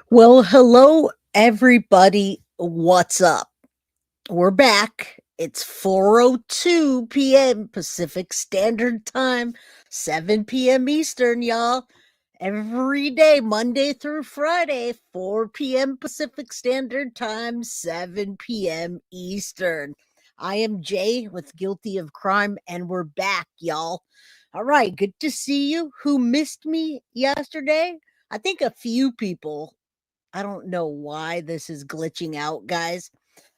Well, hello, everybody. What's up? We're back. It's 4:02 p.m. Pacific Standard Time, 7 p.m. Eastern, y'all. Every day, Monday through Friday, 4 p.m. Pacific Standard Time, 7 p.m. Eastern. I am Jay with Guilty of Crime, and we're back, y'all. All right, good to see you. Who missed me yesterday? I think a few people. I don't know why this is glitching out, guys.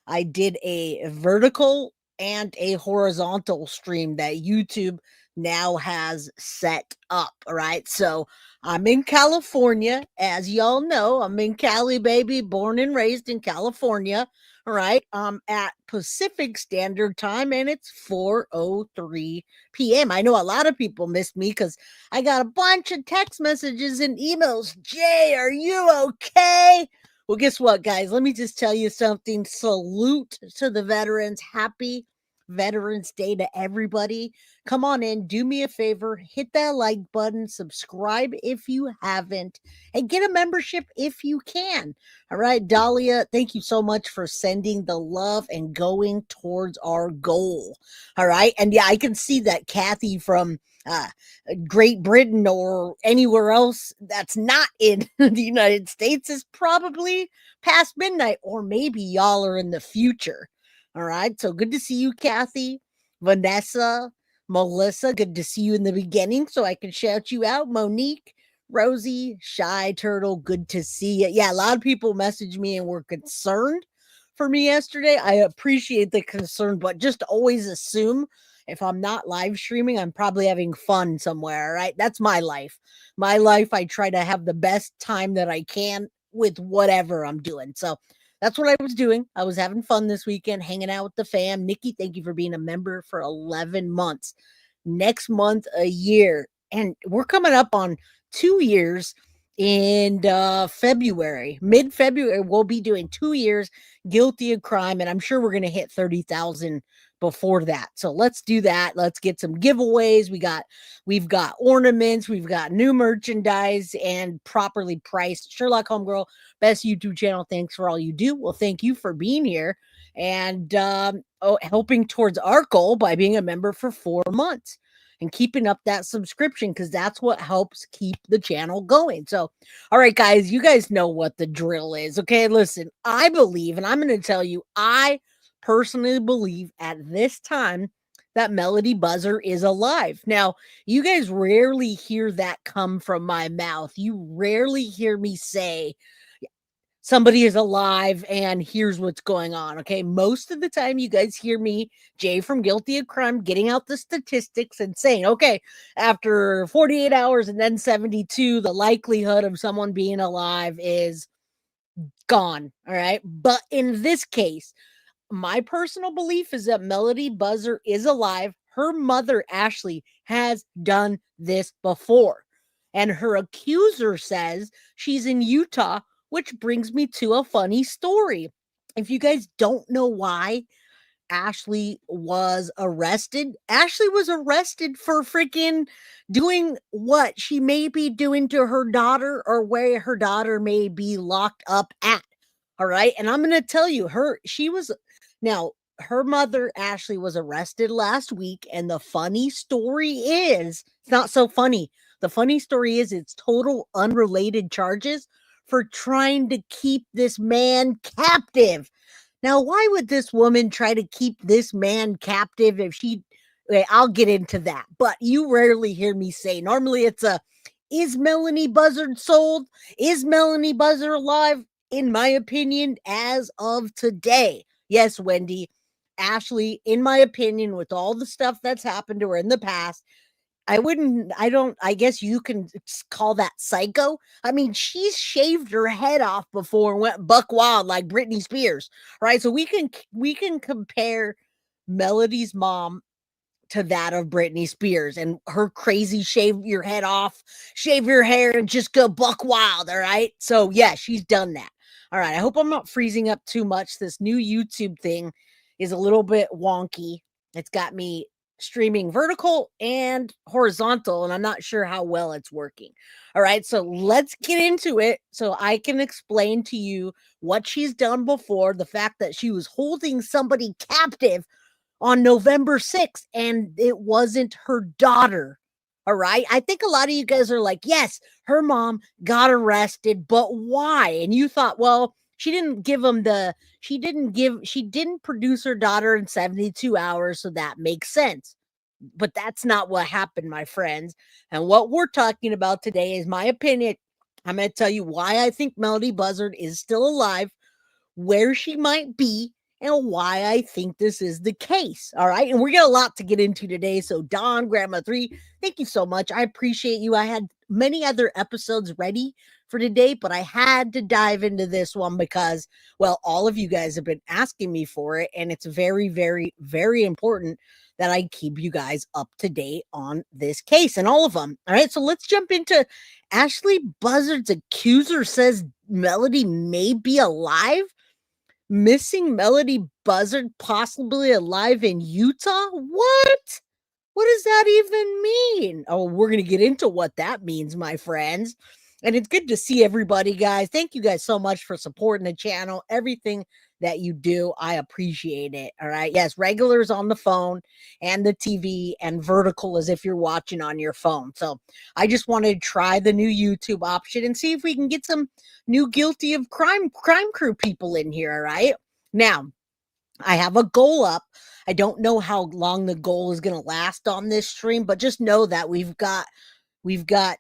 I did a vertical and a horizontal stream that YouTube now has set up. All right. So I'm in California. As y'all know, I'm in Cali, baby, born and raised in California. All right. At Pacific Standard Time, and it's 4:03 p.m. I know a lot of people missed me because I got a bunch of text messages and emails. Jay, are you okay? Well, guess what, guys? Let me just tell you something. Salute to the veterans. Happy Veterans Day to everybody. Come on in, do me a favor, hit that like button, subscribe if you haven't, and get a membership if you can. All right, Dahlia, thank you so much for sending the love and going towards our goal. All right, and yeah, I can see that Kathy from uh, Great Britain or anywhere else that's not in the United States is probably past midnight, or maybe y'all are in the future. All right. So good to see you, Kathy, Vanessa, Melissa. Good to see you in the beginning so I can shout you out. Monique, Rosie, Shy Turtle. Good to see you. Yeah, a lot of people messaged me and were concerned for me yesterday. I appreciate the concern, but just always assume if I'm not live streaming, I'm probably having fun somewhere, right? That's my life. My life, I try to have the best time that I can with whatever I'm doing. So that's what I was doing. I was having fun this weekend, hanging out with the fam. Nikki, thank you for being a member for 11 months. Next month, a year. And we're coming up on 2 years in February. Mid February, we'll be doing 2 years guilty of crime. And I'm sure we're going to hit 30,000 before that. So let's do that. Let's get some giveaways. We've got ornaments, we've got new merchandise and properly priced. Sherlock Homegirl, best YouTube channel. Thanks for all you do. Well, thank you for being here and helping towards our goal by being a member for 4 months and keeping up that subscription because that's what helps keep the channel going. So, all right, guys, you guys know what the drill is. Okay, listen, I believe, and I'm going to tell you, I personally believe at this time that Melodee Buzzard is alive. Now, you guys rarely hear that come from my mouth. You rarely hear me say somebody is alive and here's what's going on. Okay. Most of the time, you guys hear me, Jay from Guilty of Crime, getting out the statistics and saying, okay, after 48 hours and then 72, the likelihood of someone being alive is gone. All right. But in this case, my personal belief is that Melodee Buzzard is alive. Her mother, Ashlee, has done this before. And her accuser says she's in Utah, which brings me to a funny story. If you guys don't know why Ashley was arrested for freaking doing what she may be doing to her daughter or where her daughter may be locked up at. All right. And I'm going to tell you, now, her mother, Ashley, was arrested last week. And the funny story is, it's not so funny. The funny story is, it's total unrelated charges for trying to keep this man captive. Now, why would this woman try to keep this man captive if she. Okay, I'll get into that, but you rarely hear me say. Normally, is Melodee Buzzard sold? Is Melodee Buzzard alive? In my opinion, as of today, yes, Wendy, Ashlee, in my opinion, with all the stuff that's happened to her in the past, I guess you can call that psycho. I mean, she's shaved her head off before and went buck wild like Britney Spears, right? So we can compare Melodee's mom to that of Britney Spears and her crazy shave your head off, shave your hair, and just go buck wild. All right. So, yeah, she's done that. All right. I hope I'm not freezing up too much. This new YouTube thing is a little bit wonky. It's got me streaming vertical and horizontal, and I'm not sure how well it's working. All right, so let's get into it so I can explain to you what she's done before, the fact that she was holding somebody captive on November 6th and it wasn't her daughter. All right. I think a lot of you guys are like, yes, her mom got arrested, but why? And you thought, well, she didn't produce her daughter in 72 hours. So that makes sense. But that's not what happened, my friends. And what we're talking about today is my opinion. I'm going to tell you why I think Melodee Buzzard is still alive, where she might be, and why I think this is the case. All right. And we got a lot to get into today. So, Don, Grandma 3, thank you so much. I appreciate you. I had many other episodes ready for today, but I had to dive into this one because, well, all of you guys have been asking me for it. And it's very, very, very important that I keep you guys up to date on this case and all of them. All right. So, let's jump into Ashlee Buzzard's accuser says Melodee may be alive. Missing Melodee Buzzard possibly alive in Utah? What? What does that even mean? Oh, we're going to get into what that means, my friends. And it's good to see everybody, guys. Thank you guys so much for supporting the channel. Everything that you do, I appreciate it. All right. Yes, regulars on the phone and the TV, and vertical as if you're watching on your phone. So I just wanted to try the new YouTube option and see if we can get some new guilty of crime crew people in here. All right. Now, I have a goal up. I don't know how long the goal is going to last on this stream, but just know that we've got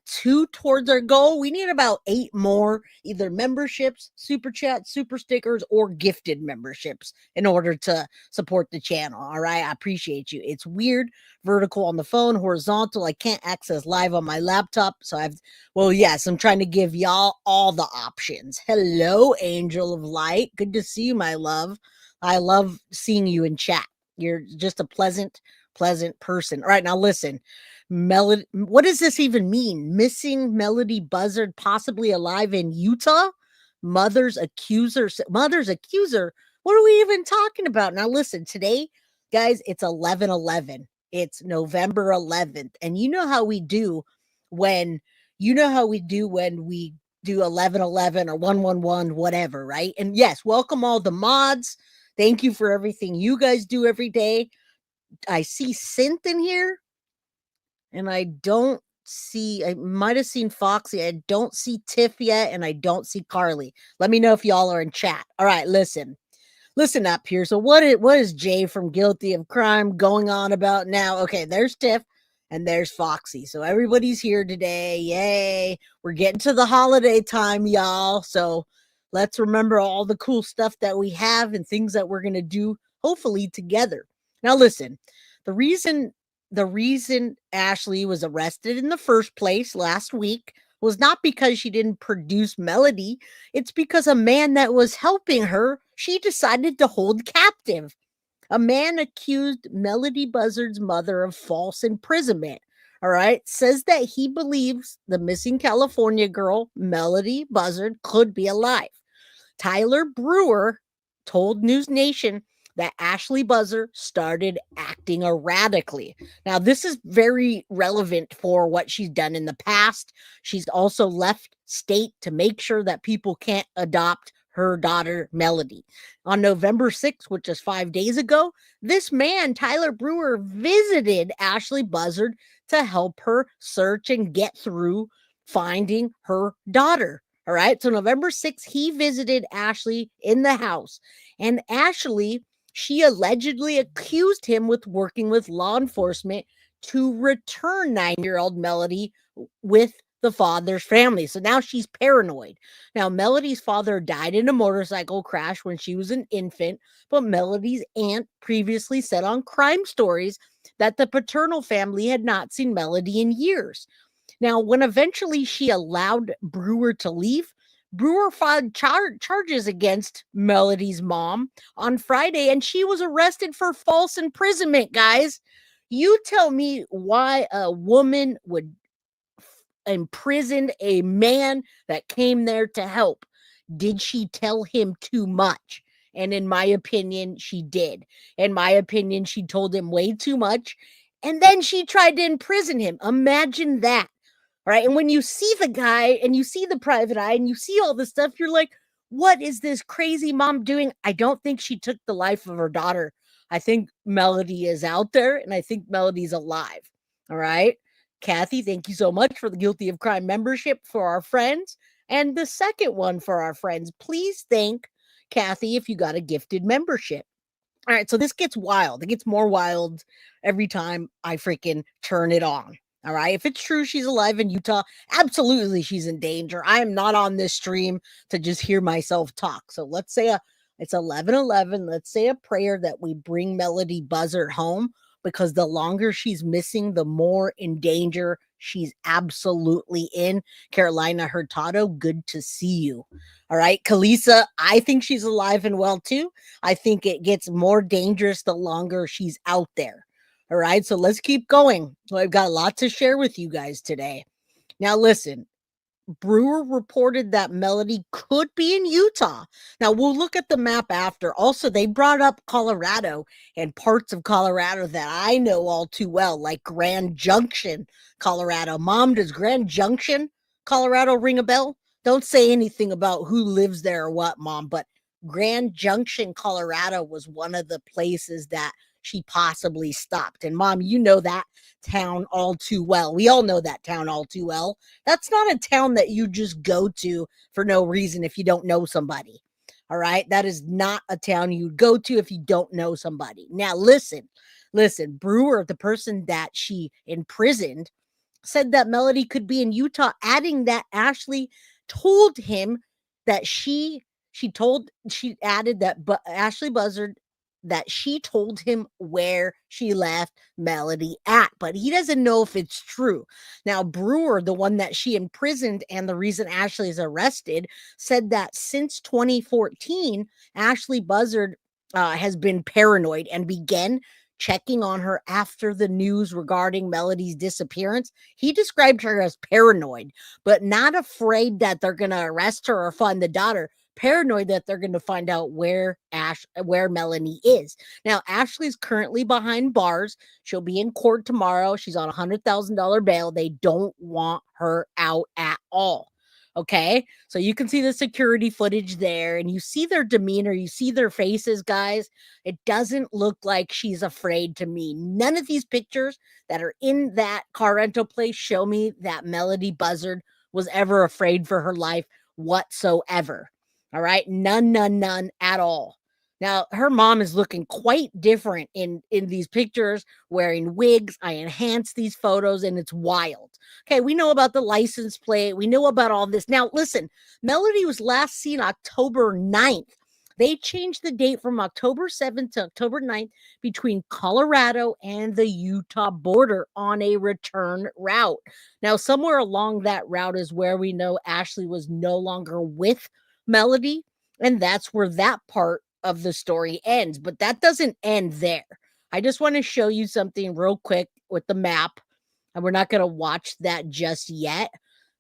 2 towards our goal. We need about 8 more, either memberships, super chats, super stickers, or gifted memberships in order to support the channel. All right. I appreciate you. It's weird. Vertical on the phone, horizontal. I can't access live on my laptop. So yes, I'm trying to give y'all all the options. Hello, Angel of Light. Good to see you, my love. I love seeing you in chat. You're just a pleasant person. All right, now listen. Melodee, what does this even mean? Missing Melodee Buzzard possibly alive in Utah? Mother's accuser. What are we even talking about? Now listen, today, guys, it's 11/11. It's November 11th. And you know how we do when we do 11/11 or 1/11, whatever, right? And yes, welcome all the mods. Thank you for everything you guys do every day. I see Synth in here, and I might have seen Foxy. I don't see Tiff yet, and I don't see Carly. Let me know if y'all are in chat. All right, listen up here. So what is Jay from Guilty of Crime going on about now? Okay, there's Tiff and there's Foxy. So everybody's here today. Yay. We're getting to the holiday time, y'all. So let's remember all the cool stuff that we have and things that we're going to do, hopefully together. Now, listen, the reason Ashlee was arrested in the first place last week was not because she didn't produce Melodee. It's because a man that was helping her, she decided to hold captive. A man accused Melodee Buzzard's mother of false imprisonment. All right. Says that he believes the missing California girl, Melodee Buzzard, could be alive. Tyler Brewer told News Nation that Ashlee Buzzard started acting erratically. Now, this is very relevant for what she's done in the past. She's also left state to make sure that people can't adopt her daughter, Melodee. On November 6th, which is 5 days ago, this man, Tyler Brewer, visited Ashlee Buzzard to help her search and get through finding her daughter. All right. So November 6th, he visited Ashlee in the house. And Ashlee, she allegedly accused him with working with law enforcement to return 9-year-old Melodee with the father's family. So now she's paranoid. Now, Melodee's father died in a motorcycle crash when she was an infant, but Melodee's aunt previously said on Crime Stories that the paternal family had not seen Melodee in years. Now, when eventually she allowed Brewer to leave, Brewer filed charges against Melodee's mom on Friday, and she was arrested for false imprisonment, guys. You tell me why a woman would imprison a man that came there to help. Did she tell him too much? And in my opinion, she did. In my opinion, she told him way too much. And then she tried to imprison him. Imagine that. Right. And when you see the guy and you see the private eye and you see all this stuff, you're like, what is this crazy mom doing? I don't think she took the life of her daughter. I think Melodee is out there and I think Melodee's alive. All right. Kathy, thank you so much for the Guilty of Crime membership for our friends. And the second one for our friends, please thank Kathy if you got a gifted membership. All right, so this gets wild. It gets more wild every time I freaking turn it on. All right, if it's true she's alive in Utah, absolutely she's in danger. I am not on this stream to just hear myself talk. So let's say it's 11:11. Let's say a prayer that we bring Melodee Buzzard home, because the longer she's missing, the more in danger she's absolutely in. Carolina Hurtado, good to see you. All right, Kalisa, I think she's alive and well too. I think it gets more dangerous the longer she's out there. All right, so let's keep going. So I've got a lot to share with you guys today. Now, listen, Brewer reported that Melodee could be in Utah. Now, we'll look at the map after. Also, they brought up Colorado and parts of Colorado that I know all too well, like Grand Junction, Colorado. Mom, does Grand Junction, Colorado ring a bell? Don't say anything about who lives there or what, Mom, but Grand Junction, Colorado was one of the places that she possibly stopped. And Mom, you know that town all too well. We all know that town all too well. That's not a town that you just go to for no reason if you don't know somebody. All right. That is not a town you'd go to if you don't know somebody. Now, listen, Brewer, the person that she imprisoned, said that Melodee could be in Utah, adding that Ashlee told him that she added that Ashlee Buzzard, that she told him where she left Melodee at, but he doesn't know if it's true. Now, Brewer, the one that she imprisoned and the reason Ashlee is arrested, said that since 2014, Ashlee Buzzard has been paranoid and began checking on her after the news regarding Melodee's disappearance. He described her as paranoid, but not afraid that they're going to arrest her or find the daughter. Paranoid that they're going to find out where Melodee is. Now, Ashlee's currently behind bars. She'll be in court tomorrow. She's on $100,000 bail. They don't want her out at all. Okay, so you can see the security footage there and you see their demeanor, you see their faces, guys. It doesn't look like she's afraid to me. None of these pictures that are in that car rental place show me that Melodee Buzzard was ever afraid for her life whatsoever. All right, none at all. Now, her mom is looking quite different in these pictures, wearing wigs. I enhanced these photos and it's wild. Okay, we know about the license plate. We know about all this. Now, listen, Melodee was last seen October 9th. They changed the date from October 7th to October 9th between Colorado and the Utah border on a return route. Now, somewhere along that route is where we know Ashlee was no longer with Melodee, and that's where that part of the story ends. But that doesn't end there. I just want to show you something real quick with the map, and we're not going to watch that just yet,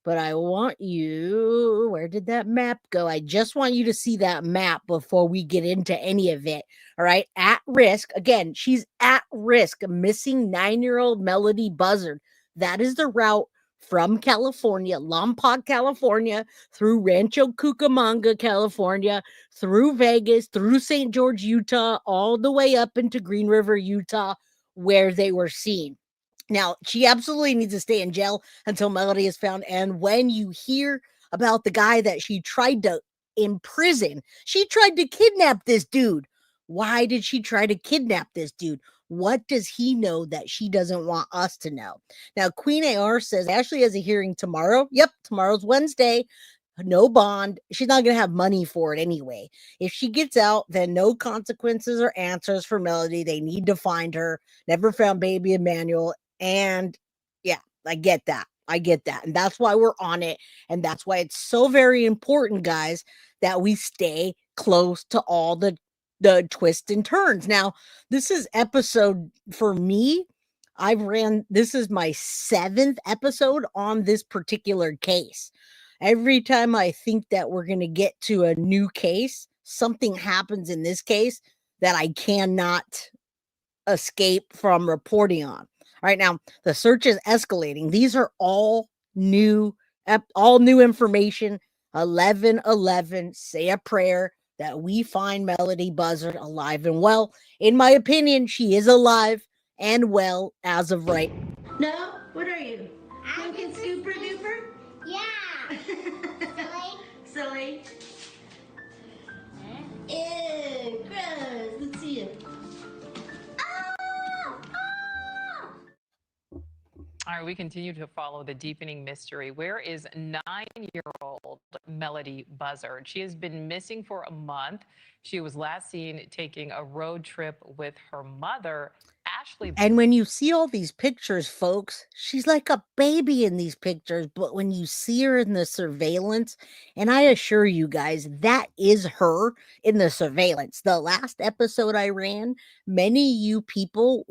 but I want you, where did that map go? I just want you to see that map before we get into any of it. All right, at risk. Again, she's at risk. Missing 9-year-old Melodee Buzzard. That is the route from California, Lompoc, California, through Rancho Cucamonga, California, through Vegas, through St. George, Utah, all the way up into Green River, Utah, where they were seen. Now, she absolutely needs to stay in jail until Melodee is found. And when you hear about the guy that she tried to imprison, she tried to kidnap this dude. Why did she try to kidnap this dude? What does he know that she doesn't want us to know? Now, Queen AR says Ashlee has a hearing tomorrow. Yep, tomorrow's Wednesday. No bond. She's not going to have money for it anyway. If she gets out, then no consequences or answers for Melodee. They need to find her. Never found baby Emmanuel. And yeah, I get that. And that's why we're on it. And that's why it's so very important, guys, that we stay close to all the twists and turns. Now, this is episode for me. This is my 7th episode on this particular case. Every time I think that we're going to get to a new case, something happens in this case that I cannot escape from reporting on. Right now, the search is escalating. These are all new information. 1111, say a prayer that we find Melodee Buzzard alive and well. In my opinion, she is alive and well as of right. No? What are you? Pumpkin super duper? Yeah. Silly. Silly. Ew, gross. Let's see it. All right, we continue to follow the deepening mystery. Where is 9-year-old Melodee Buzzard? She has been missing for a month. She was last seen taking a road trip with her mother, Ashlee. And when you see all these pictures, folks, she's like a baby in these pictures. But when you see her in the surveillance, and I assure you guys, that is her in the surveillance. The last episode I ran, many of you people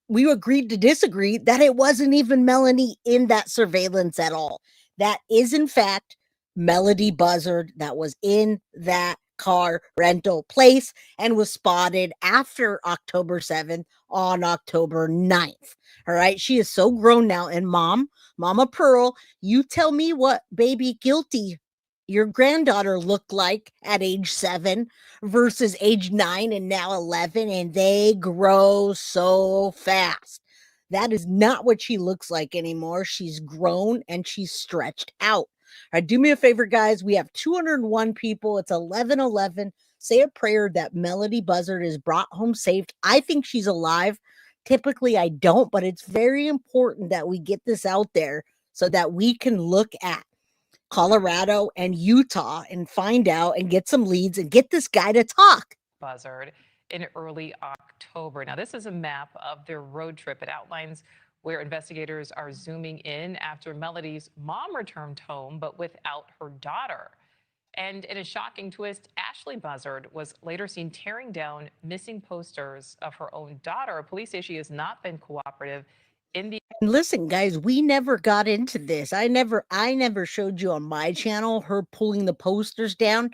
we agreed to disagree that it wasn't even Melanie in that surveillance at all. That is, in fact, Melodee Buzzard that was in that car rental place and was spotted after October 7th on October 9th. All right. She is so grown now. And Mama Pearl, you tell me what baby guilty your granddaughter looked like at age 7 versus age 9 and now 11. And they grow so fast. That is not what she looks like anymore. She's grown and she's stretched out. All right, do me a favor, guys. We have 201 people. It's 11:11. Say a prayer that Melodee Buzzard is brought home safe. I think she's alive. Typically, I don't, but it's very important that we get this out there so that we can look at Colorado and Utah and find out and get some leads and get this guy to talk. Buzzard in early October. Now, this is a map of their road trip. It outlines where investigators are zooming in after Melodee's mom returned home, but without her daughter. And in a shocking twist, Ashlee Buzzard was later seen tearing down missing posters of her own daughter. Police say she has not been cooperative in the. And listen, guys, we never got into this. I never showed you on my channel her pulling the posters down,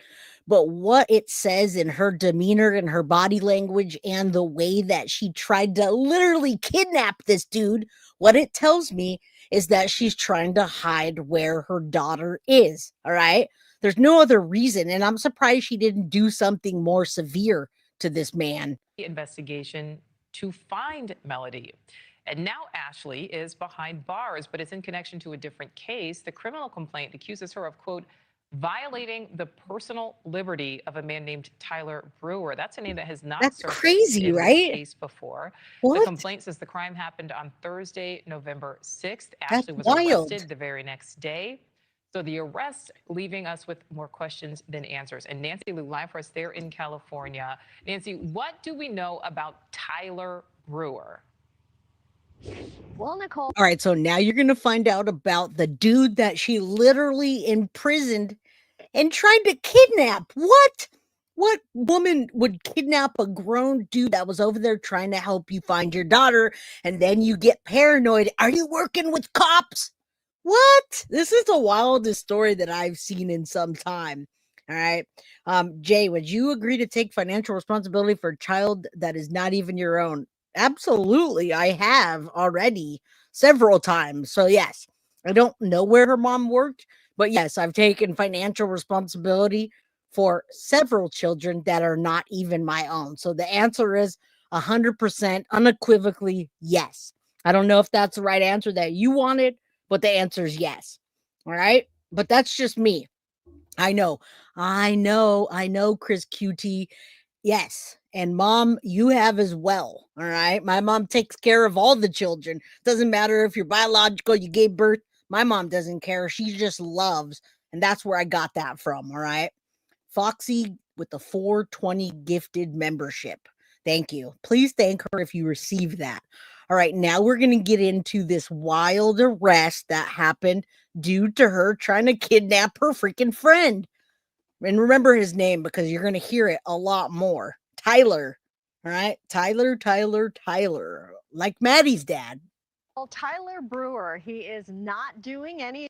but what it says in her demeanor and her body language and the way that she tried to literally kidnap this dude, what it tells me is that she's trying to hide where her daughter is. All right. There's no other reason. And I'm surprised she didn't do something more severe to this man. Investigation to find Melodee. And now Ashlee is behind bars, but it's in connection to a different case. The criminal complaint accuses her of, quote, violating the personal liberty of a man named Tyler Brewer. That's a name that has not That's surfaced crazy, in right? this case before. What? The complaint says the crime happened on Thursday, November 6th. That's Ashlee was wild. arrested the very next day. So the arrest leaving us with more questions than answers. And Nancy Lou, live for us there in California. Nancy, what do we know about Tyler Brewer? Well, Nicole. All right, so now you're going to find out about the dude that she literally imprisoned and tried to kidnap. What? What woman would kidnap a grown dude that was over there trying to help you find your daughter and then you get paranoid? Are you working with cops? What? This is the wildest story that I've seen in some time. All right. Jay, would you agree to take financial responsibility for a child that is not even your own? Absolutely. I have already several times. So, yes, I don't know where her mom worked, but yes, I've taken financial responsibility for several children that are not even my own. So, the answer is 100% unequivocally yes. I don't know if that's the right answer that you wanted, but the answer is yes. All right. But that's just me. I know, Chris QT. Yes. And mom, you have as well. All right. My mom takes care of all the children. Doesn't matter if you're biological, you gave birth. My mom doesn't care. She just loves. And that's where I got that from. All right. Foxy with the 420 gifted membership. Thank you. Please thank her if you receive that. All right. Now we're going to get into this wild arrest that happened due to her trying to kidnap her freaking friend. And remember his name because you're going to hear it a lot more. Tyler. All right. Tyler. Like Maddie's dad. Well, Tyler Brewer, he is not doing any.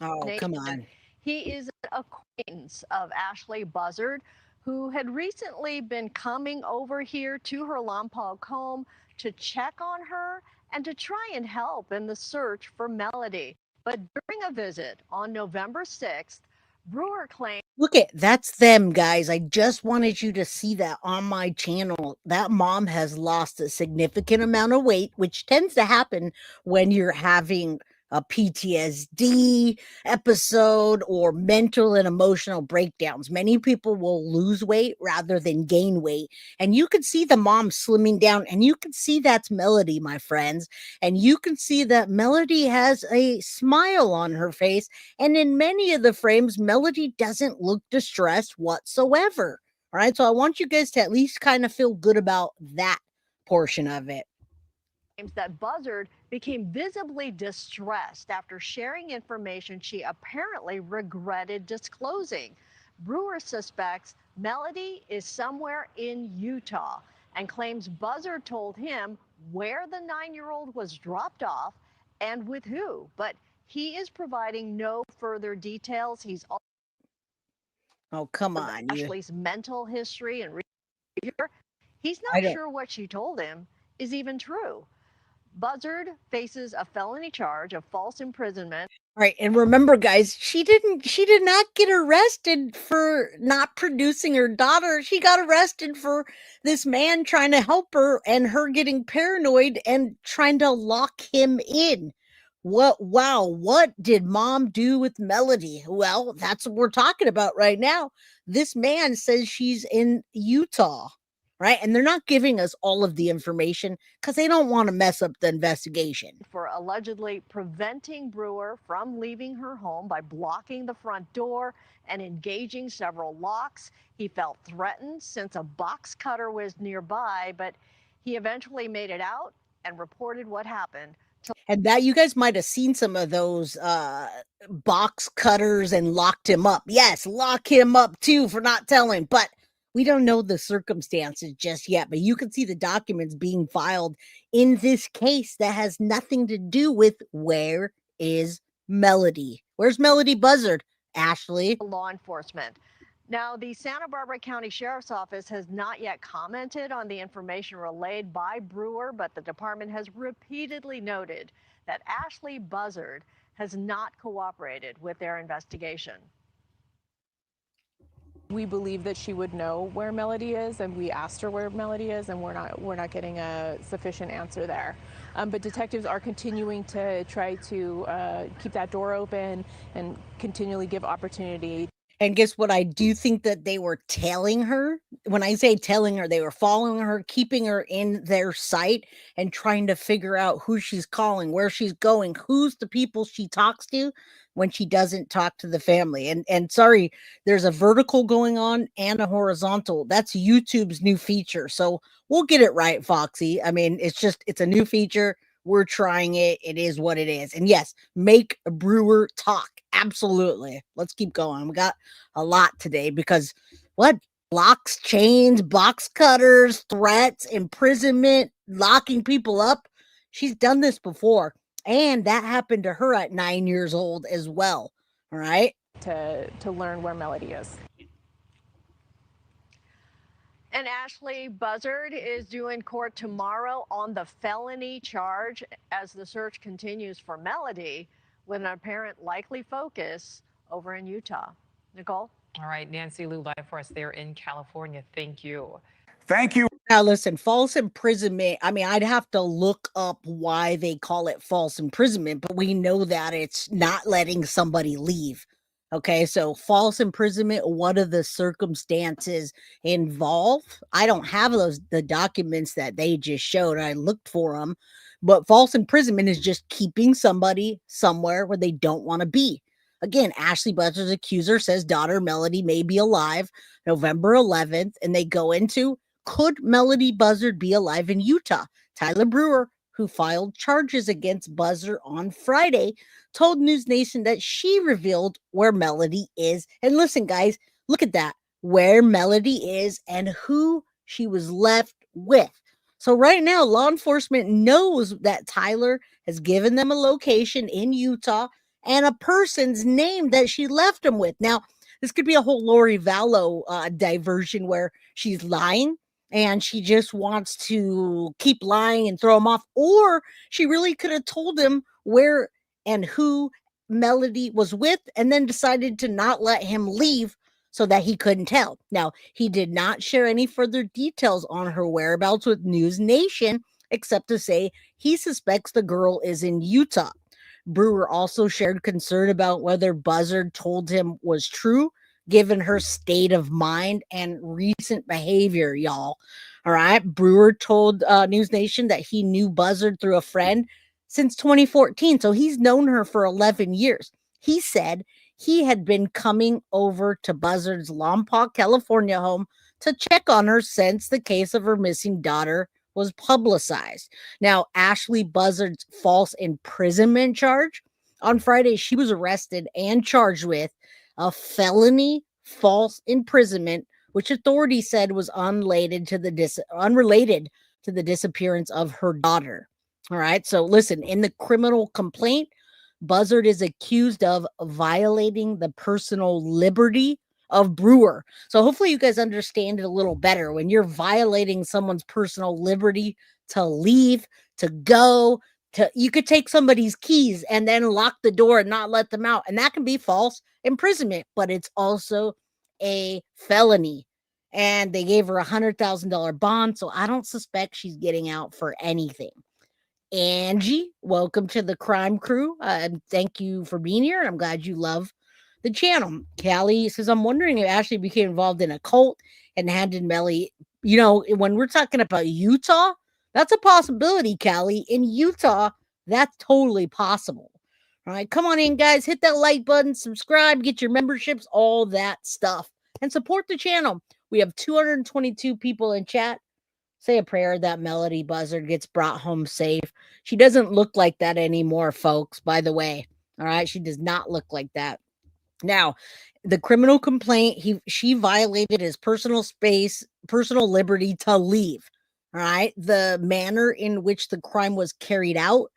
Oh, come on. He is an acquaintance of Ashlee Buzzard, who had recently been coming over here to her Lompoc home to check on her and to try and help in the search for Melodee. But during a visit on November 6th, Brewer claimed. Look at that's them, guys. I just wanted you to see that on my channel. That mom has lost a significant amount of weight, which tends to happen when you're having a PTSD episode or mental and emotional breakdowns. Many people will lose weight rather than gain weight. And you can see the mom slimming down, and you can see that's Melodee, my friends. And you can see that Melodee has a smile on her face. And in many of the frames, Melodee doesn't look distressed whatsoever. All right. So I want you guys to at least kind of feel good about that portion of it. That Buzzard became visibly distressed after sharing information she apparently regretted disclosing. Brewer suspects Melodee is somewhere in Utah and claims Buzzard told him where the 9-year-old was dropped off and with who, but he is providing no further details. He's also come on, Ashlee's mental history and behavior. He's not sure what she told him is even true. Buzzard faces a felony charge of false imprisonment. All right, and remember, guys, she did not get arrested for not producing her daughter. She got arrested for this man trying to help her and her getting paranoid and trying to lock him in. What did mom do with Melodee? Well, that's what we're talking about right now. This man says she's in Utah. Right. And they're not giving us all of the information because they don't want to mess up the investigation. For allegedly preventing Brewer from leaving her home by blocking the front door and engaging several locks. He felt threatened since a box cutter was nearby, but he eventually made it out and reported what happened. And that you guys might have seen some of those box cutters and locked him up. Yes, lock him up too for not telling, but we don't know the circumstances just yet, but you can see the documents being filed in this case that has nothing to do with where is Melodee. Where's Melodee Buzzard, Ashlee? Law enforcement. Now, the Santa Barbara County Sheriff's Office has not yet commented on the information relayed by Brewer, but the department has repeatedly noted that Ashlee Buzzard has not cooperated with their investigation. We believe that she would know where Melodee is, and we asked her where Melodee is, and we're not getting a sufficient answer there. But detectives are continuing to try to keep that door open and continually give opportunity. And guess what? I do think that they were tailing her. When I say tailing her, they were following her, keeping her in their sight and trying to figure out who she's calling, where she's going, who's the people she talks to when she doesn't talk to the family. And sorry, there's a vertical going on and a horizontal. That's YouTube's new feature. So we'll get it right, Foxy. I mean, it's a new feature. We're trying it. It is what it is. And yes, make a Brewer talk. Absolutely. Let's keep going. We got a lot today because what? Locks, chains, box cutters, threats, imprisonment, locking people up. She's done this before. And that happened to her at 9 years old as well. All right. To learn where Melodee is. And Ashlee Buzzard is due in court tomorrow on the felony charge as the search continues for Melodee, with an apparent likely focus over in Utah. Nicole? All right, Nancy Lou live for us there in California. Thank you. Thank you. Now, listen, false imprisonment. I mean, I'd have to look up why they call it false imprisonment, but we know that it's not letting somebody leave. Okay, so false imprisonment, what are the circumstances involved? I don't have the documents that they just showed. I looked for them, but false imprisonment is just keeping somebody somewhere where they don't want to be. Again, Ashlee Buzzard's accuser says daughter Melodee may be alive November 11th, and they go into, could Melodee Buzzard be alive in Utah? Tyler Brewer, who filed charges against Buzzard on Friday, told News Nation that she revealed where Melodee is. And listen, guys, look at that, where Melodee is and who she was left with. So right now, law enforcement knows that Tyler has given them a location in Utah and a person's name that she left him with. Now, This could be a whole Lori Vallow diversion where she's lying and she just wants to keep lying and throw him off. Or she really could have told him where and who Melodee was with and then decided to not let him leave so that he couldn't tell. Now, he did not share any further details on her whereabouts with News Nation, except to say he suspects the girl is in Utah. Brewer also shared concern about whether Buzzard told him was true, given her state of mind and recent behavior, y'all. All right. Brewer told News Nation that he knew Buzzard through a friend since 2014. So he's known her for 11 years. He said he had been coming over to Buzzard's Lompoc, California home to check on her since the case of her missing daughter was publicized. Now, Ashlee Buzzard's false imprisonment charge, on Friday, she was arrested and charged with a felony false imprisonment, which authorities said was unrelated to the disappearance of her daughter. All right. So listen, in the criminal complaint, Buzzard is accused of violating the personal liberty of Brewer. So hopefully you guys understand it a little better. When you're violating someone's personal liberty to leave, to go, you could take somebody's keys and then lock the door and not let them out. And that can be false imprisonment, but it's also a felony. And they gave her $100,000 bond. So I don't suspect she's getting out for anything. Angie, welcome to the crime crew. Thank you for being here. I'm glad you love the channel. Callie says, I'm wondering if Ashlee became involved in a cult and handed Melly. You know, when we're talking about Utah, that's a possibility, Callie. In Utah, that's totally possible. All right, come on in, guys. Hit that like button, subscribe, get your memberships, all that stuff, and support the channel. We have 222 people in chat. Say a prayer that Melodee Buzzard gets brought home safe. She doesn't look like that anymore, folks, by the way. All right, she does not look like that. Now, the criminal complaint, she violated his personal space, personal liberty to leave. All right. The manner in which the crime was carried out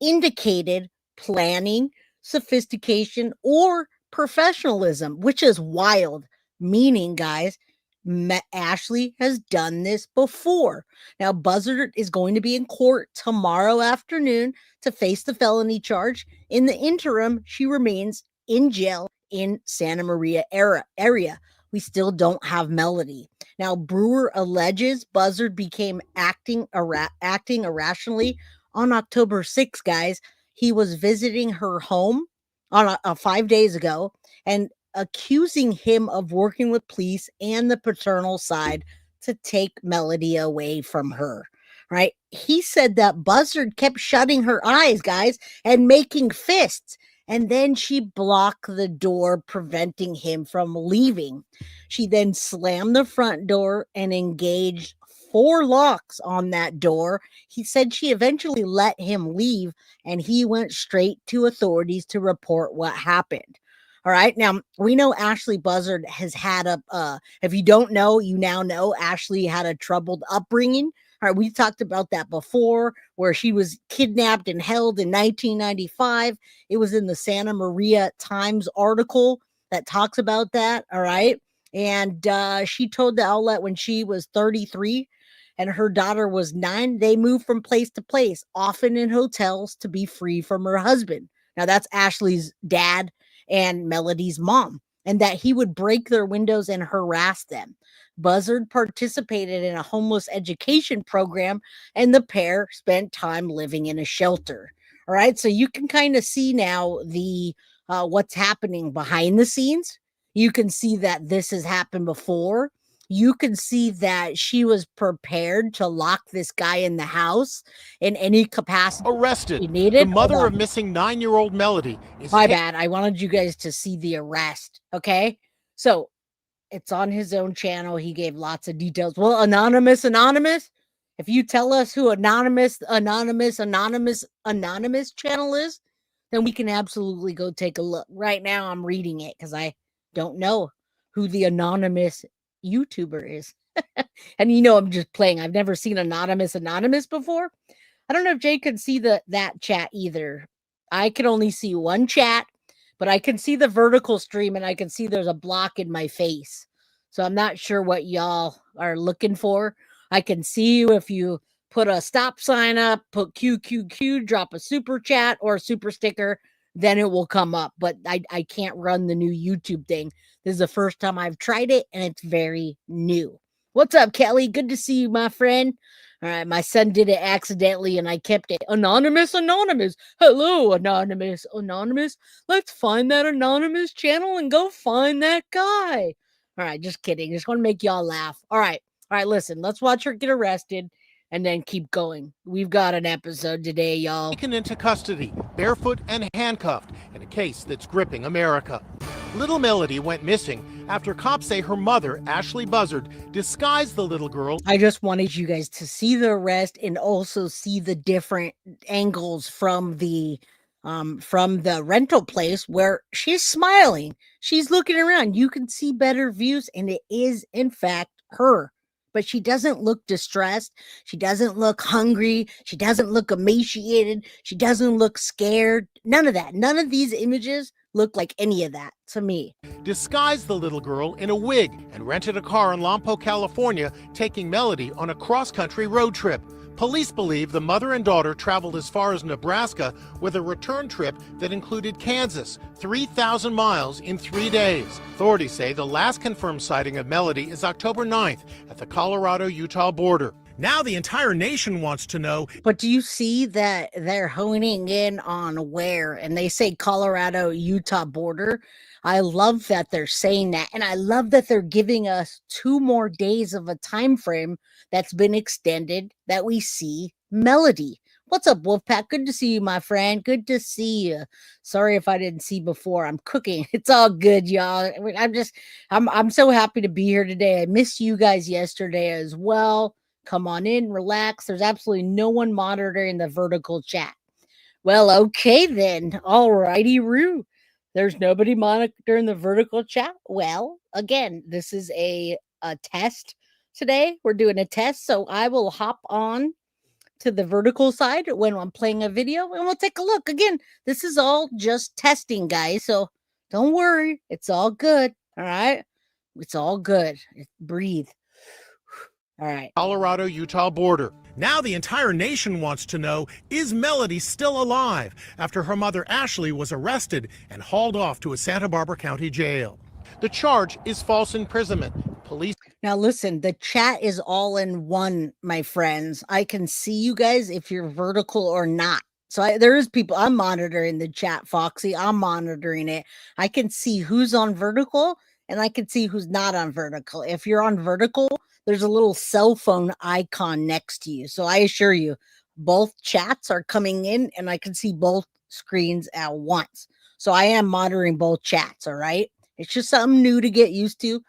indicated planning, sophistication, or professionalism, which is wild. Meaning, guys, Ashlee has done this before. Now, Buzzard is going to be in court tomorrow afternoon to face the felony charge. In the interim, she remains in jail in Santa Maria area. We still don't have Melodee. Now, Brewer alleges Buzzard became acting irrationally on October 6th, guys. He was visiting her home on 5 days ago and accusing him of working with police and the paternal side to take Melodee away from her. Right? He said that Buzzard kept shutting her eyes, guys, and making fists. And then she blocked the door, preventing him from leaving. She then slammed the front door and engaged 4 locks on that door. He said she eventually let him leave, and he went straight to authorities to report what happened. All right. Now, we know Ashlee Buzzard has had if you don't know, you now know Ashlee had a troubled upbringing. All right, we talked about that before, where she was kidnapped and held in 1995. It was in the Santa Maria Times article that talks about that. All right. And she told the outlet when she was 33 and her daughter was 9, they moved from place to place, often in hotels, to be free from her husband. Now, that's Ashlee's dad and Melodee's mom, and that he would break their windows and harass them. Buzzard participated in a homeless education program, and the pair spent time living in a shelter. All right, so you can kind of see now the what's happening behind the scenes. You can see that this has happened before. You can see that she was prepared to lock this guy in the house in any capacity. Arrested. He needed. The mother of missing 9-year-old Melodee is. My bad. I wanted you guys to see the arrest. Okay, so it's on his own channel. He gave lots of details. Well, anonymous. If you tell us who anonymous channel is, then we can absolutely go take a look. Right now, I'm reading it because I don't know who the anonymous YouTuber is. And you know, I'm just playing. I've never seen anonymous before. I don't know if Jay could see that chat either. I could only see one chat, but I can see the vertical stream and I can see there's a block in my face. So I'm not sure what y'all are looking for. I can see you if you put a stop sign up, put QQQ, drop a super chat or a super sticker, then it will come up. But I can't run the new YouTube thing. This is the first time I've tried it and it's very new. What's up, Kelly? Good to see you, my friend. All right, my son did it accidentally and I kept it anonymous. Hello, anonymous. Let's find that anonymous channel and go find that guy. All right, just kidding. Just want to make y'all laugh. All right, listen, let's watch her get arrested and then keep going. We've got an episode today, y'all. Taken into custody, barefoot and handcuffed, in a case that's gripping America. Little Melodee went missing after cops say her mother, Ashlee Buzzard, disguised the little girl. I just wanted you guys to see the arrest and also see the different angles from the rental place where she's smiling. She's looking around. You can see better views, and it is in fact her. But she doesn't look distressed. She doesn't look hungry. She doesn't look emaciated. She doesn't look scared. None of that. None of these images look like any of that to me. Disguised the little girl in a wig and rented a car in Lompoc, California, taking Melodee on a cross-country road trip. Police believe the mother and daughter traveled as far as Nebraska with a return trip that included Kansas, 3,000 miles in 3 days. Authorities say the last confirmed sighting of Melodee is October 9th at the Colorado-Utah border. Now the entire nation wants to know. But do you see that they're honing in on where? And they say Colorado-Utah border. I love that they're saying that. And I love that they're giving us 2 more days of a time frame that's been extended that we see Melodee. What's up, Wolfpack? Good to see you, my friend. Good to see you. Sorry if I didn't see before. I'm cooking. It's all good, y'all. I'm so happy to be here today. I missed you guys yesterday as well. Come on in, relax. There's absolutely no one monitoring the vertical chat. Well, okay then. All righty, Roo. There's nobody monitoring the vertical chat. Well, again, this is a test today. We're doing a test, so I will hop on to the vertical side when I'm playing a video, and we'll take a look. Again, this is all just testing, guys, so don't worry. It's all good, all right? It's all good. Breathe. All right. Colorado-Utah border. Now the entire nation wants to know, is Melodee still alive after her mother Ashlee was arrested and hauled off to a Santa Barbara County jail? The charge is false imprisonment. Police. Now listen, the chat is all in one, my friends. I can see you guys if you're vertical or not. So there is people. I'm monitoring the chat, Foxy. I'm monitoring it. I can see who's on vertical and I can see who's not on vertical. If you're on vertical, there's a little cell phone icon next to you. So I assure you, both chats are coming in and I can see both screens at once. So I am monitoring both chats, all right? It's just something new to get used to.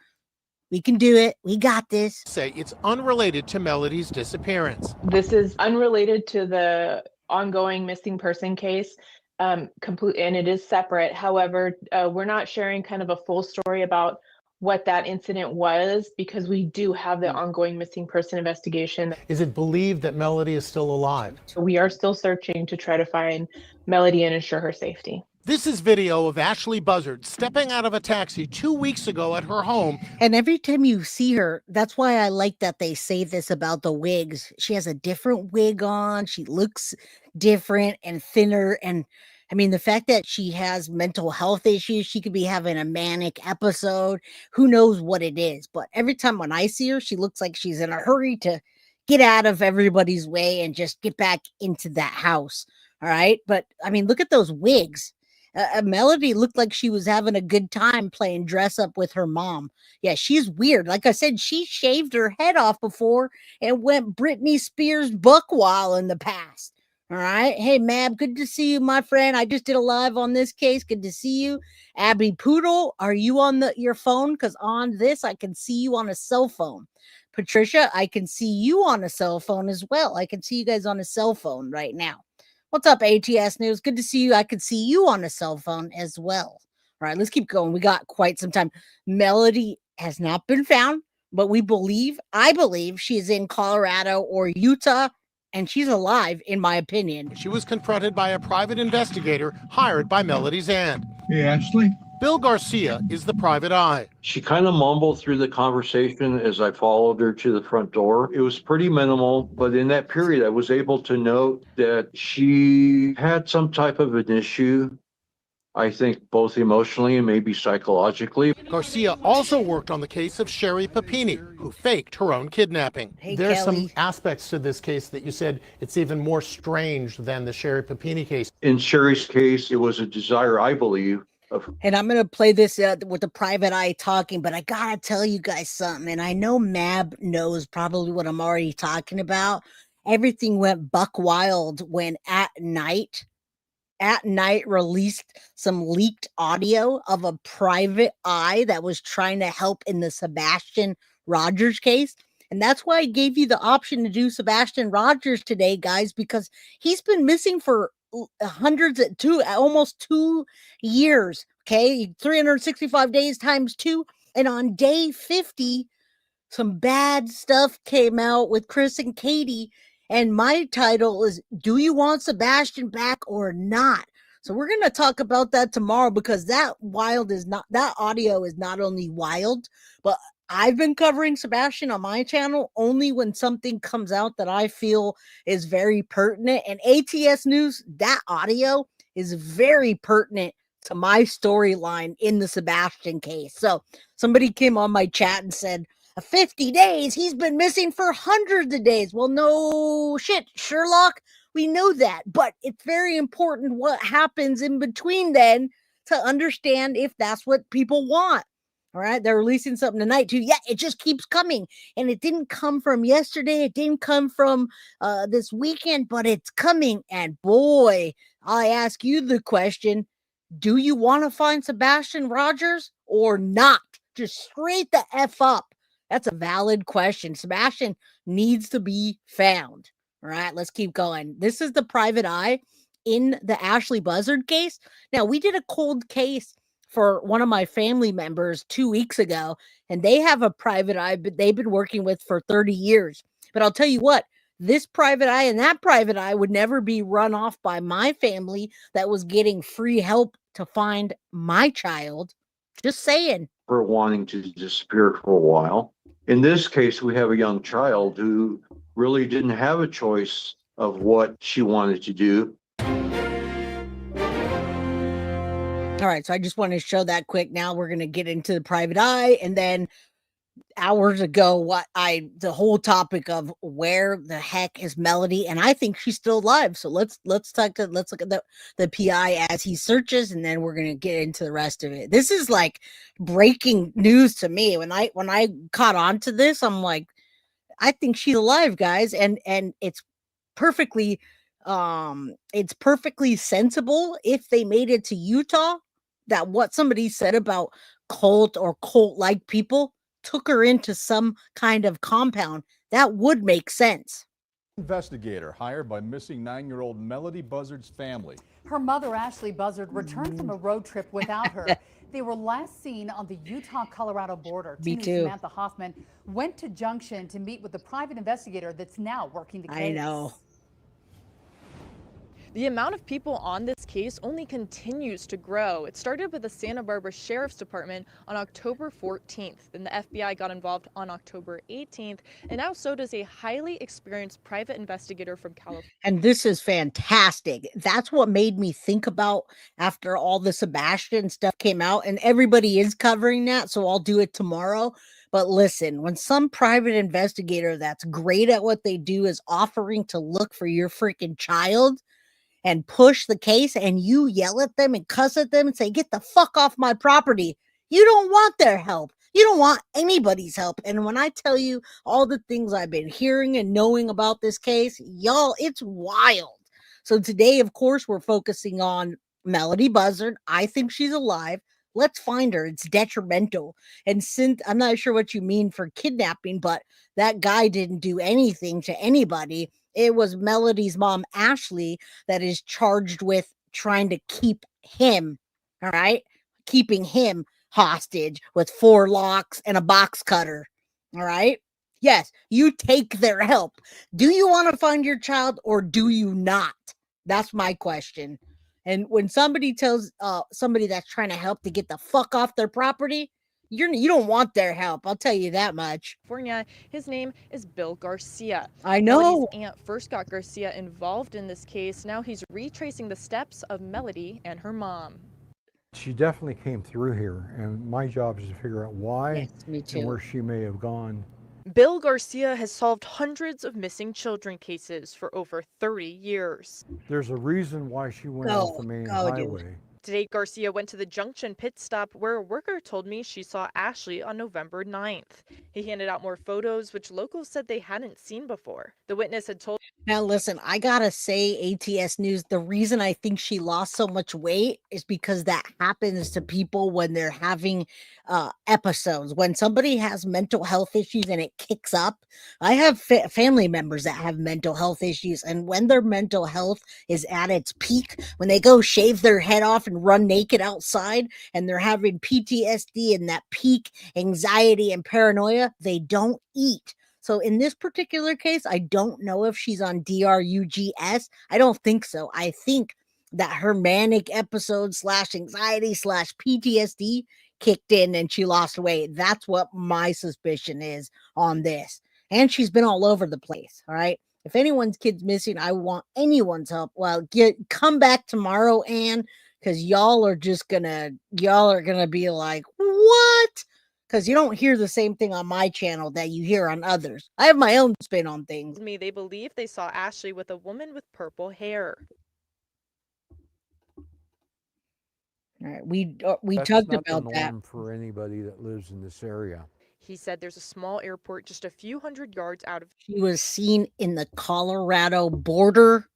We can do it. We got this. Say it's unrelated to Melodee's disappearance. This is unrelated to the ongoing missing person case, and it is separate. However, we're not sharing kind of a full story about what that incident was because we do have the ongoing missing person investigation. Is it believed that Melodee is still alive? So we are still searching to try to find Melodee and ensure her safety. This is video of Ashlee Buzzard stepping out of a taxi 2 weeks ago at her home. And every time you see her, that's why I like that they say this about the wigs. She has a different wig on. She looks different and thinner. And I mean, the fact that she has mental health issues, she could be having a manic episode. Who knows what it is? But every time when I see her, she looks like she's in a hurry to get out of everybody's way and just get back into that house. All right. But I mean, look at those wigs. Melodee looked like she was having a good time playing dress up with her mom. Yeah, she's weird. Like I said, she shaved her head off before and went Britney Spears buckwild in the past. All right. Hey, Mab, good to see you, my friend. I just did a live on this case. Good to see you. Abby Poodle, are you on your phone? Because on this, I can see you on a cell phone. Patricia, I can see you on a cell phone as well. I can see you guys on a cell phone right now. What's up, ATS News? Good to see you. I could see you on a cell phone as well. All right, let's keep going. We got quite some time. Melodee has not been found, but I believe she is in Colorado or Utah. and she's alive, in my opinion. She was confronted by a private investigator hired by Melodee's aunt. Hey, Ashlee. Bill Garcia is the private eye. She kind of mumbled through the conversation as I followed her to the front door. It was pretty minimal, but in that period, I was able to note that she had some type of an issue, I think both emotionally and maybe psychologically. Garcia also worked on the case of Sherry Papini, who faked her own kidnapping. Hey, There's Kelly. some aspects to this case that you said it's even more strange than the Sherry Papini case. In Sherry's case, it was a desire, I believe, And I'm going to play this with the private eye talking, but I got to tell you guys something. And I know Mab knows probably what I'm already talking about. Everything went buck wild when At Night released some leaked audio of a private eye that was trying to help in the Sebastian Rogers case. And that's why I gave you the option to do Sebastian Rogers today, guys, because he's been missing for almost 2 years. Okay, 365 days times 2, and on day 50 some bad stuff came out with Chris and Katie, and my title is "Do You Want Sebastian Back or Not?" So we're going to talk about that tomorrow, because that audio is not only wild, but I've been covering Sebastian on my channel only when something comes out that I feel is very pertinent. And ATS News, that audio is very pertinent to my storyline in the Sebastian case. So somebody came on my chat and said, 50 days, he's been missing for hundreds of days. Well, no shit, Sherlock, we know that. But it's very important what happens in between then to understand if that's what people want. All right, they're releasing something tonight too. Yeah, it just keeps coming, and it didn't come from yesterday. It didn't come from this weekend, but it's coming. And boy, I ask you the question: do you want to find Sebastian Rogers or not? Just straight the F up. That's a valid question. Sebastian needs to be found. All right, let's keep going. This is the private eye in the Ashlee Buzzard case. Now, we did a cold case for one of my family members 2 weeks ago, and they have a private eye, but they've been working with for 30 years. But I'll tell you what, this private eye and that private eye would never be run off by my family that was getting free help to find my child. Just saying. for wanting to disappear for a while. In this case, we have a young child who really didn't have a choice of what she wanted to do. All right, so I just wanted to show that quick. Now we're going to get into the private eye, and then hours ago, the whole topic of where the heck is Melodee, and I think she's still alive. So let's look at the PI as he searches, and then we're going to get into the rest of it. This is like breaking news to me. When I caught on to this, I'm like, I think she's alive, guys, and it's perfectly sensible if they made it to Utah, that what somebody said about cult-like people took her into some kind of compound. That would make sense. Investigator hired by missing 9-year-old Melodee Buzzard's family. Her mother, Ashlee Buzzard, returned from a road trip without her. They were last seen on the Utah-Colorado border. Me TV's too. Samantha Hoffman went to Junction to meet with the private investigator that's now working the case. I know. The amount of people on this case only continues to grow. It started with the Santa Barbara Sheriff's Department on October 14th. Then the FBI got involved on October 18th. And now so does a highly experienced private investigator from California. And this is fantastic. That's what made me think about after all the Sebastian stuff came out. And everybody is covering that, so I'll do it tomorrow. But listen, when some private investigator that's great at what they do is offering to look for your freaking child and push the case, and you yell at them and cuss at them and say, get the fuck off my property, you don't want their help. You don't want anybody's help. And when I tell you all the things I've been hearing and knowing about this case, y'all, it's wild. So today, of course, we're focusing on Melodee Buzzard. I think she's alive. Let's find her. It's detrimental. And since I'm not sure what you mean for kidnapping, but that guy didn't do anything to anybody. It was Melodee's mom, Ashlee, that is charged with trying to keep him, all right? Keeping him hostage with 4 locks and a box cutter, all right? Yes, you take their help. Do you want to find your child or do you not? That's my question. And when somebody tells somebody that's trying to help to get the fuck off their property, you don't want their help. I'll tell you that much. California. His name is Bill Garcia. I Melodee's know. aunt first got Garcia involved in this case. Now he's retracing the steps of Melodee and her mom. She definitely came through here, and my job is to figure out why Yes, me and where too. she may have gone. Bill Garcia has solved hundreds of missing children cases for over 30 years. There's a reason why she went off the main Dude. highway. Today, Garcia went to the Junction pit stop where a worker told me she saw Ashlee on November 9th. He handed out more photos, which locals said they hadn't seen before. The witness had told Now, listen, I gotta say, ATS News, the reason I think she lost so much weight is because that happens to people when they're having episodes. When somebody has mental health issues and it kicks up, I have family members that have mental health issues. And when their mental health is at its peak, when they go shave their head off and run naked outside and they're having PTSD and that peak anxiety and paranoia, they don't eat. So in this particular case, I don't know if she's on DRUGS. I don't think so. I think that her manic episode / anxiety / PTSD kicked in and she lost weight. That's what my suspicion is on this. And she's been all over the place. All right. If anyone's kid's missing, I want anyone's help. Well, come back tomorrow, Anne, because y'all are gonna be like, what? Because you don't hear the same thing on my channel that you hear on others. I have my own spin on things. me they believe they saw Ashlee with a woman with purple hair. All right, we That's talked not about the that. norm for anybody that lives in this area. He said there's a small airport just a few hundred yards out of. She was seen in the Colorado border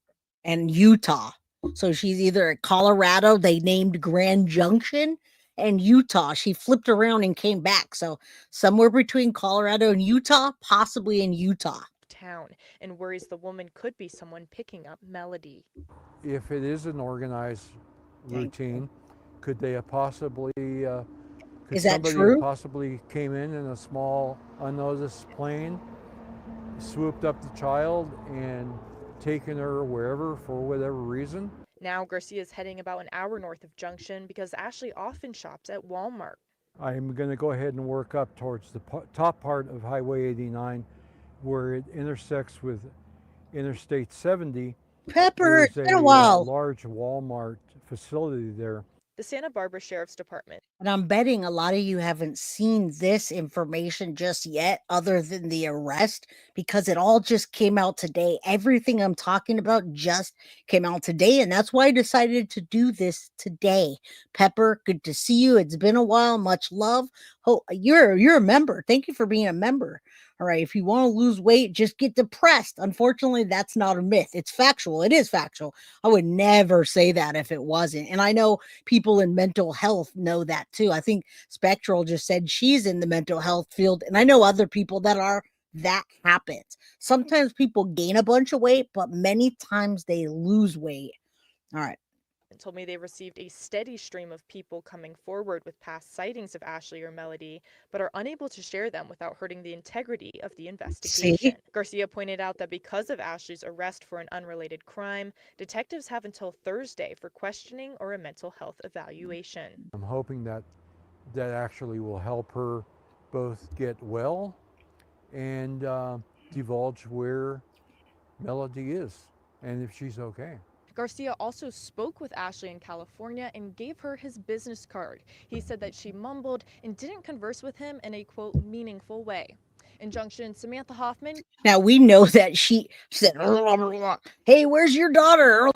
and Utah. So she's either at Colorado, they named Grand Junction, and Utah. She flipped around and came back. So somewhere between Colorado and Utah, possibly in Utah. Town, and worries the woman could be someone picking up Melodee. If it is an organized routine, could they have possibly, could Is that somebody true? have possibly came in a small unnoticed plane, swooped up the child and taken her wherever for whatever reason? Now Garcia is heading about an hour north of Junction because Ashlee often shops at Walmart. I'm going to go ahead and work up towards the top part of Highway 89 where it intersects with Interstate 70. Pepper, it's There's been a while. large Walmart facility there. The Santa Barbara Sheriff's Department. And I'm betting a lot of you haven't seen this information just yet, other than the arrest, because it all just came out today. Everything I'm talking about just came out today, and that's why I decided to do this today. Pepper, good to see you. It's been a while. Much love. Oh, you're a member. Thank you for being a member. All right. If you want to lose weight, just get depressed. Unfortunately, that's not a myth. It's factual. It is factual. I would never say that if it wasn't. And I know people in mental health know that too. I think Spectral just said she's in the mental health field. And I know other people that are. That happens. Sometimes people gain a bunch of weight, but many times they lose weight. All right. Told me they received a steady stream of people coming forward with past sightings of Ashlee or Melodee, but are unable to share them without hurting the integrity of the investigation. See? Garcia pointed out that because of Ashlee's arrest for an unrelated crime, detectives have until Thursday for questioning or a mental health evaluation. I'm hoping that actually will help her both get well and divulge where Melodee is and if she's okay. Garcia also spoke with Ashlee in California and gave her his business card. He said that she mumbled and didn't converse with him in a, quote, meaningful way. In Junction, Samantha Hoffman. Now we know that she said, hey, where's your daughter?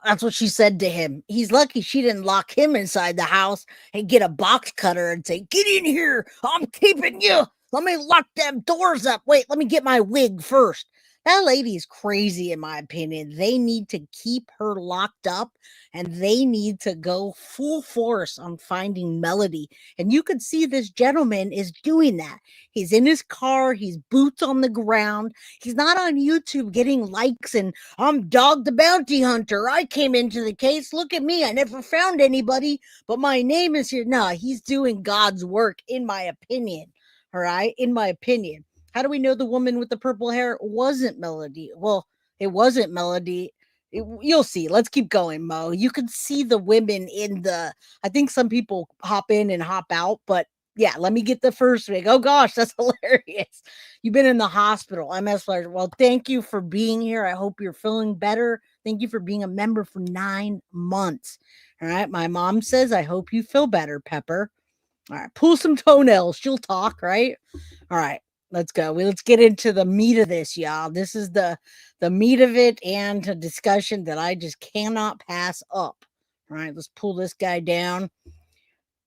That's what she said to him. He's lucky she didn't lock him inside the house and get a box cutter and say, get in here. I'm keeping you. Let me lock them doors up. Wait, let me get my wig first. That lady is crazy, in my opinion. They need to keep her locked up and they need to go full force on finding Melodee. And you could see this gentleman is doing that. He's in his car. He's boots on the ground. He's not on YouTube getting likes and I'm Dog the Bounty Hunter. I came into the case. Look at me. I never found anybody, but my name is here. No, he's doing God's work, in my opinion. All right. In my opinion. How do we know the woman with the purple hair wasn't Melodee? Well, it wasn't Melodee. You'll see. Let's keep going, Mo. You can see the women in the. I think some people hop in and hop out, but yeah, let me get the first week. Oh gosh, that's hilarious. You've been in the hospital. MS Flyer. Well, thank you for being here. I hope you're feeling better. Thank you for being a member for 9 months. All right. My mom says, I hope you feel better, Pepper. All right. Pull some toenails. She'll talk, right? All right. Let's go. Let's get into the meat of this, y'all. This is the meat of it and a discussion that I just cannot pass up. All right. Let's pull this guy down.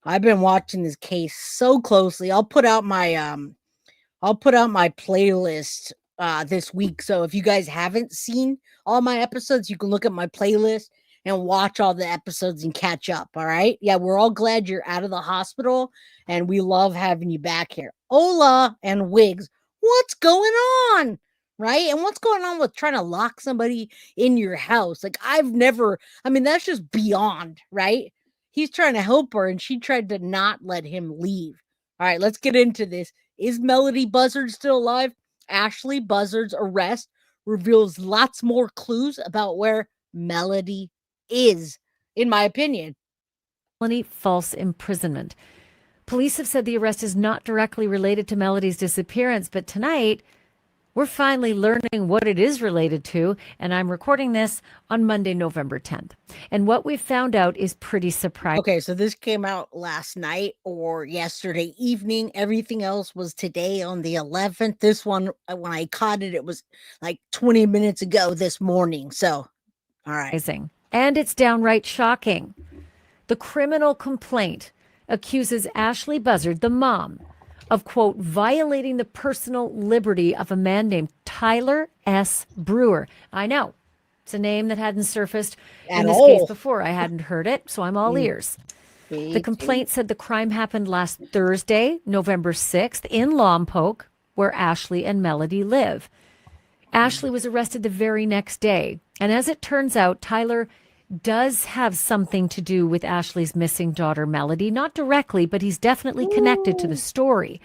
I've been watching this case so closely. I'll put out my playlist this week. So if you guys haven't seen all my episodes, you can look at my playlist and watch all the episodes and catch up. All right. Yeah, we're all glad you're out of the hospital and we love having you back here. Ola and Wiggs, what's going on? Right? And what's going on with trying to lock somebody in your house? Like that's just beyond, right? He's trying to help her and she tried to not let him leave. All right, let's get into this. Is Melodee Buzzard still alive? Ashlee Buzzard's arrest reveals lots more clues about where Melodee is, in my opinion. Felony false imprisonment. Police have said the arrest is not directly related to Melodee's disappearance, but tonight we're finally learning what it is related to, and I'm recording this on Monday, November 10th. And what we've found out is pretty surprising. Okay, so this came out last night or yesterday evening. Everything else was today on the 11th. This one, when I caught it, it was like 20 minutes ago this morning. So, all right. And it's downright shocking. The criminal complaint accuses Ashlee Buzzard, the mom, of, quote, violating the personal liberty of a man named Tyler S. Brewer. I know. It's a name that hadn't surfaced in this case before. I hadn't heard it, so I'm all ears. The complaint said the crime happened last Thursday, November 6th, in Lompoc, where Ashlee and Melodee live. Ashlee was arrested the very next day. And as it turns out, Tyler does have something to do with Ashlee's missing daughter, Melodee. Not directly, but he's definitely connected to the story.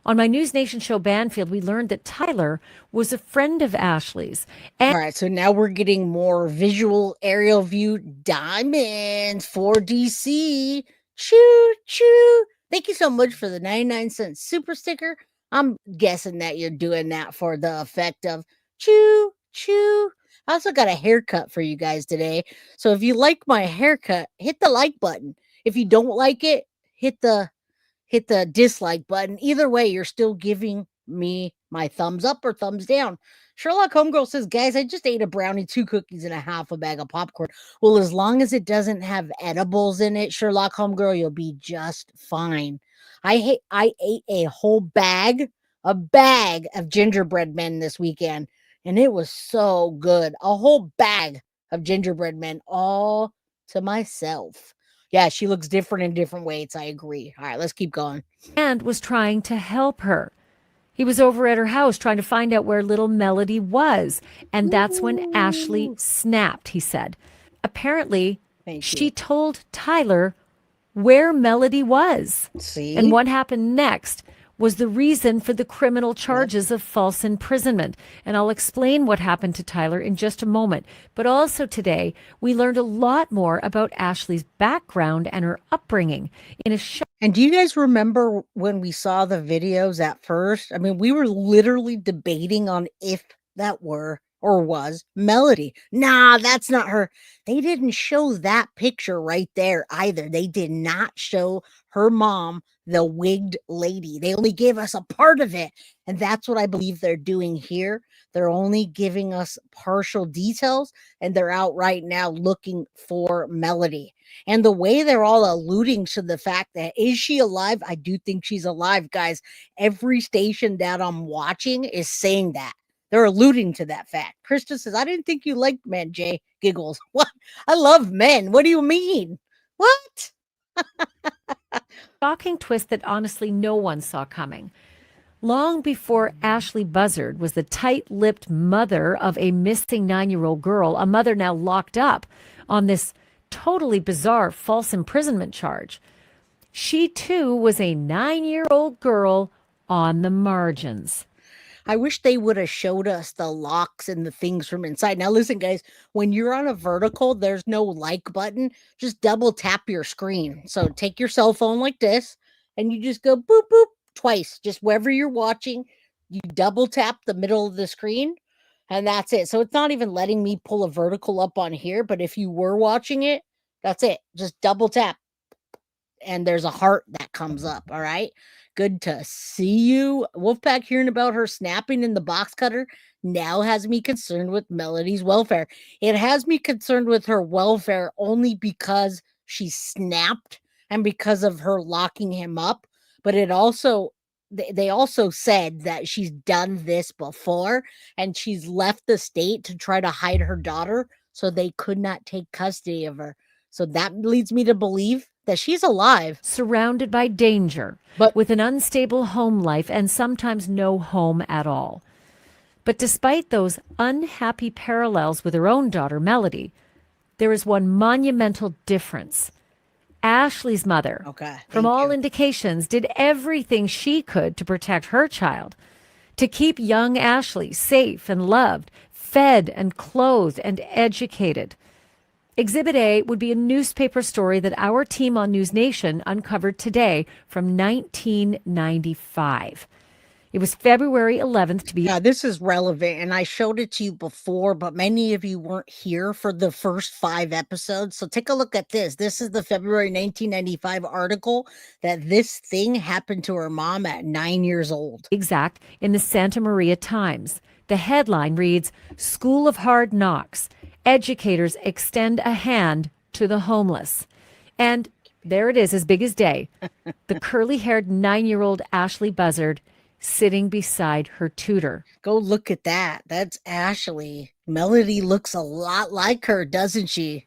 On my News Nation show, Banfield, we learned that Tyler was a friend of Ashlee's. All right, so now we're getting more visual aerial view diamonds for DC. Choo, choo. Thank you so much for the 99-cent super sticker. I'm guessing that you're doing that for the effect of choo, choo. I also got a haircut for you guys today. So if you like my haircut, hit the like button. If you don't like it, hit the dislike button. Either way, you're still giving me my thumbs up or thumbs down. Sherlock Homegirl says, guys, I just ate a brownie, 2 cookies, and a half a bag of popcorn. Well, as long as it doesn't have edibles in it, Sherlock Homegirl, you'll be just fine. I ate a whole bag of gingerbread men this weekend. And it was so good. A whole bag of gingerbread men all to myself. Yeah, she looks different in different weights. I agree. All right, let's keep going. And was trying to help her. He was over at her house trying to find out where little Melodee was. And that's when Ashlee snapped, he said. Apparently, she told Tyler where Melodee was. See? And what happened next was the reason for the criminal charges of false imprisonment. And I'll explain what happened to Tyler in just a moment. But also today, we learned a lot more about Ashlee's background and her upbringing in a show. And do you guys remember when we saw the videos at first? I mean, we were literally debating on if that were or was Melodee. Nah, that's not her. They didn't show that picture right there either. They did not show her mom, the wigged lady. They only gave us a part of it. And that's what I believe they're doing here. They're only giving us partial details, and they're out right now looking for Melodee. And the way they're all alluding to the fact that, is she alive? I do think she's alive, guys. Every station that I'm watching is saying that. They're alluding to that fact. Krista says, I didn't think you liked men, Jay. Giggles. What? I love men. What do you mean? What? Shocking twist that honestly no one saw coming. Long before Ashlee Buzzard was the tight-lipped mother of a missing 9-year-old girl, a mother now locked up on this totally bizarre false imprisonment charge, she too was a 9-year-old girl on the margins. I wish they would have showed us the locks and the things from inside. Now, listen, guys, when you're on a vertical, there's no like button. Just double tap your screen. So take your cell phone like this, and you just go boop, boop twice. Just wherever you're watching, you double tap the middle of the screen, and that's it. So it's not even letting me pull a vertical up on here. But if you were watching it, that's it. Just double tap, and there's a heart that comes up. All right. Good to see you. Wolfpack hearing about her snapping in the box cutter now has me concerned with Melodee's welfare. It has me concerned with her welfare only because she snapped and because of her locking him up. But it also, they also said that she's done this before and she's left the state to try to hide her daughter so they could not take custody of her. So that leads me to believe that she's alive. Surrounded by danger, But with an unstable home life and sometimes no home at all. But despite those unhappy parallels with her own daughter, Melodee, there is one monumental difference. Ashlee's mother, from all indications, did everything she could to protect her child, to keep young Ashlee safe and loved, fed and clothed and educated. Exhibit A would be a newspaper story that our team on News Nation uncovered today from 1995. It was February 11th to be... Yeah, this is relevant, and I showed it to you before, but many of you weren't here for the first 5 episodes. So take a look at this. This is the February 1995 article that this thing happened to her mom at 9 years old. Exact, in the Santa Maria Times. The headline reads, "School of Hard Knocks. Educators extend a hand to the homeless." And there it is, as big as day. The curly-haired 9-year-old Ashlee Buzzard sitting beside her tutor. Go look at that. That's Ashlee. Melodee looks a lot like her, doesn't she?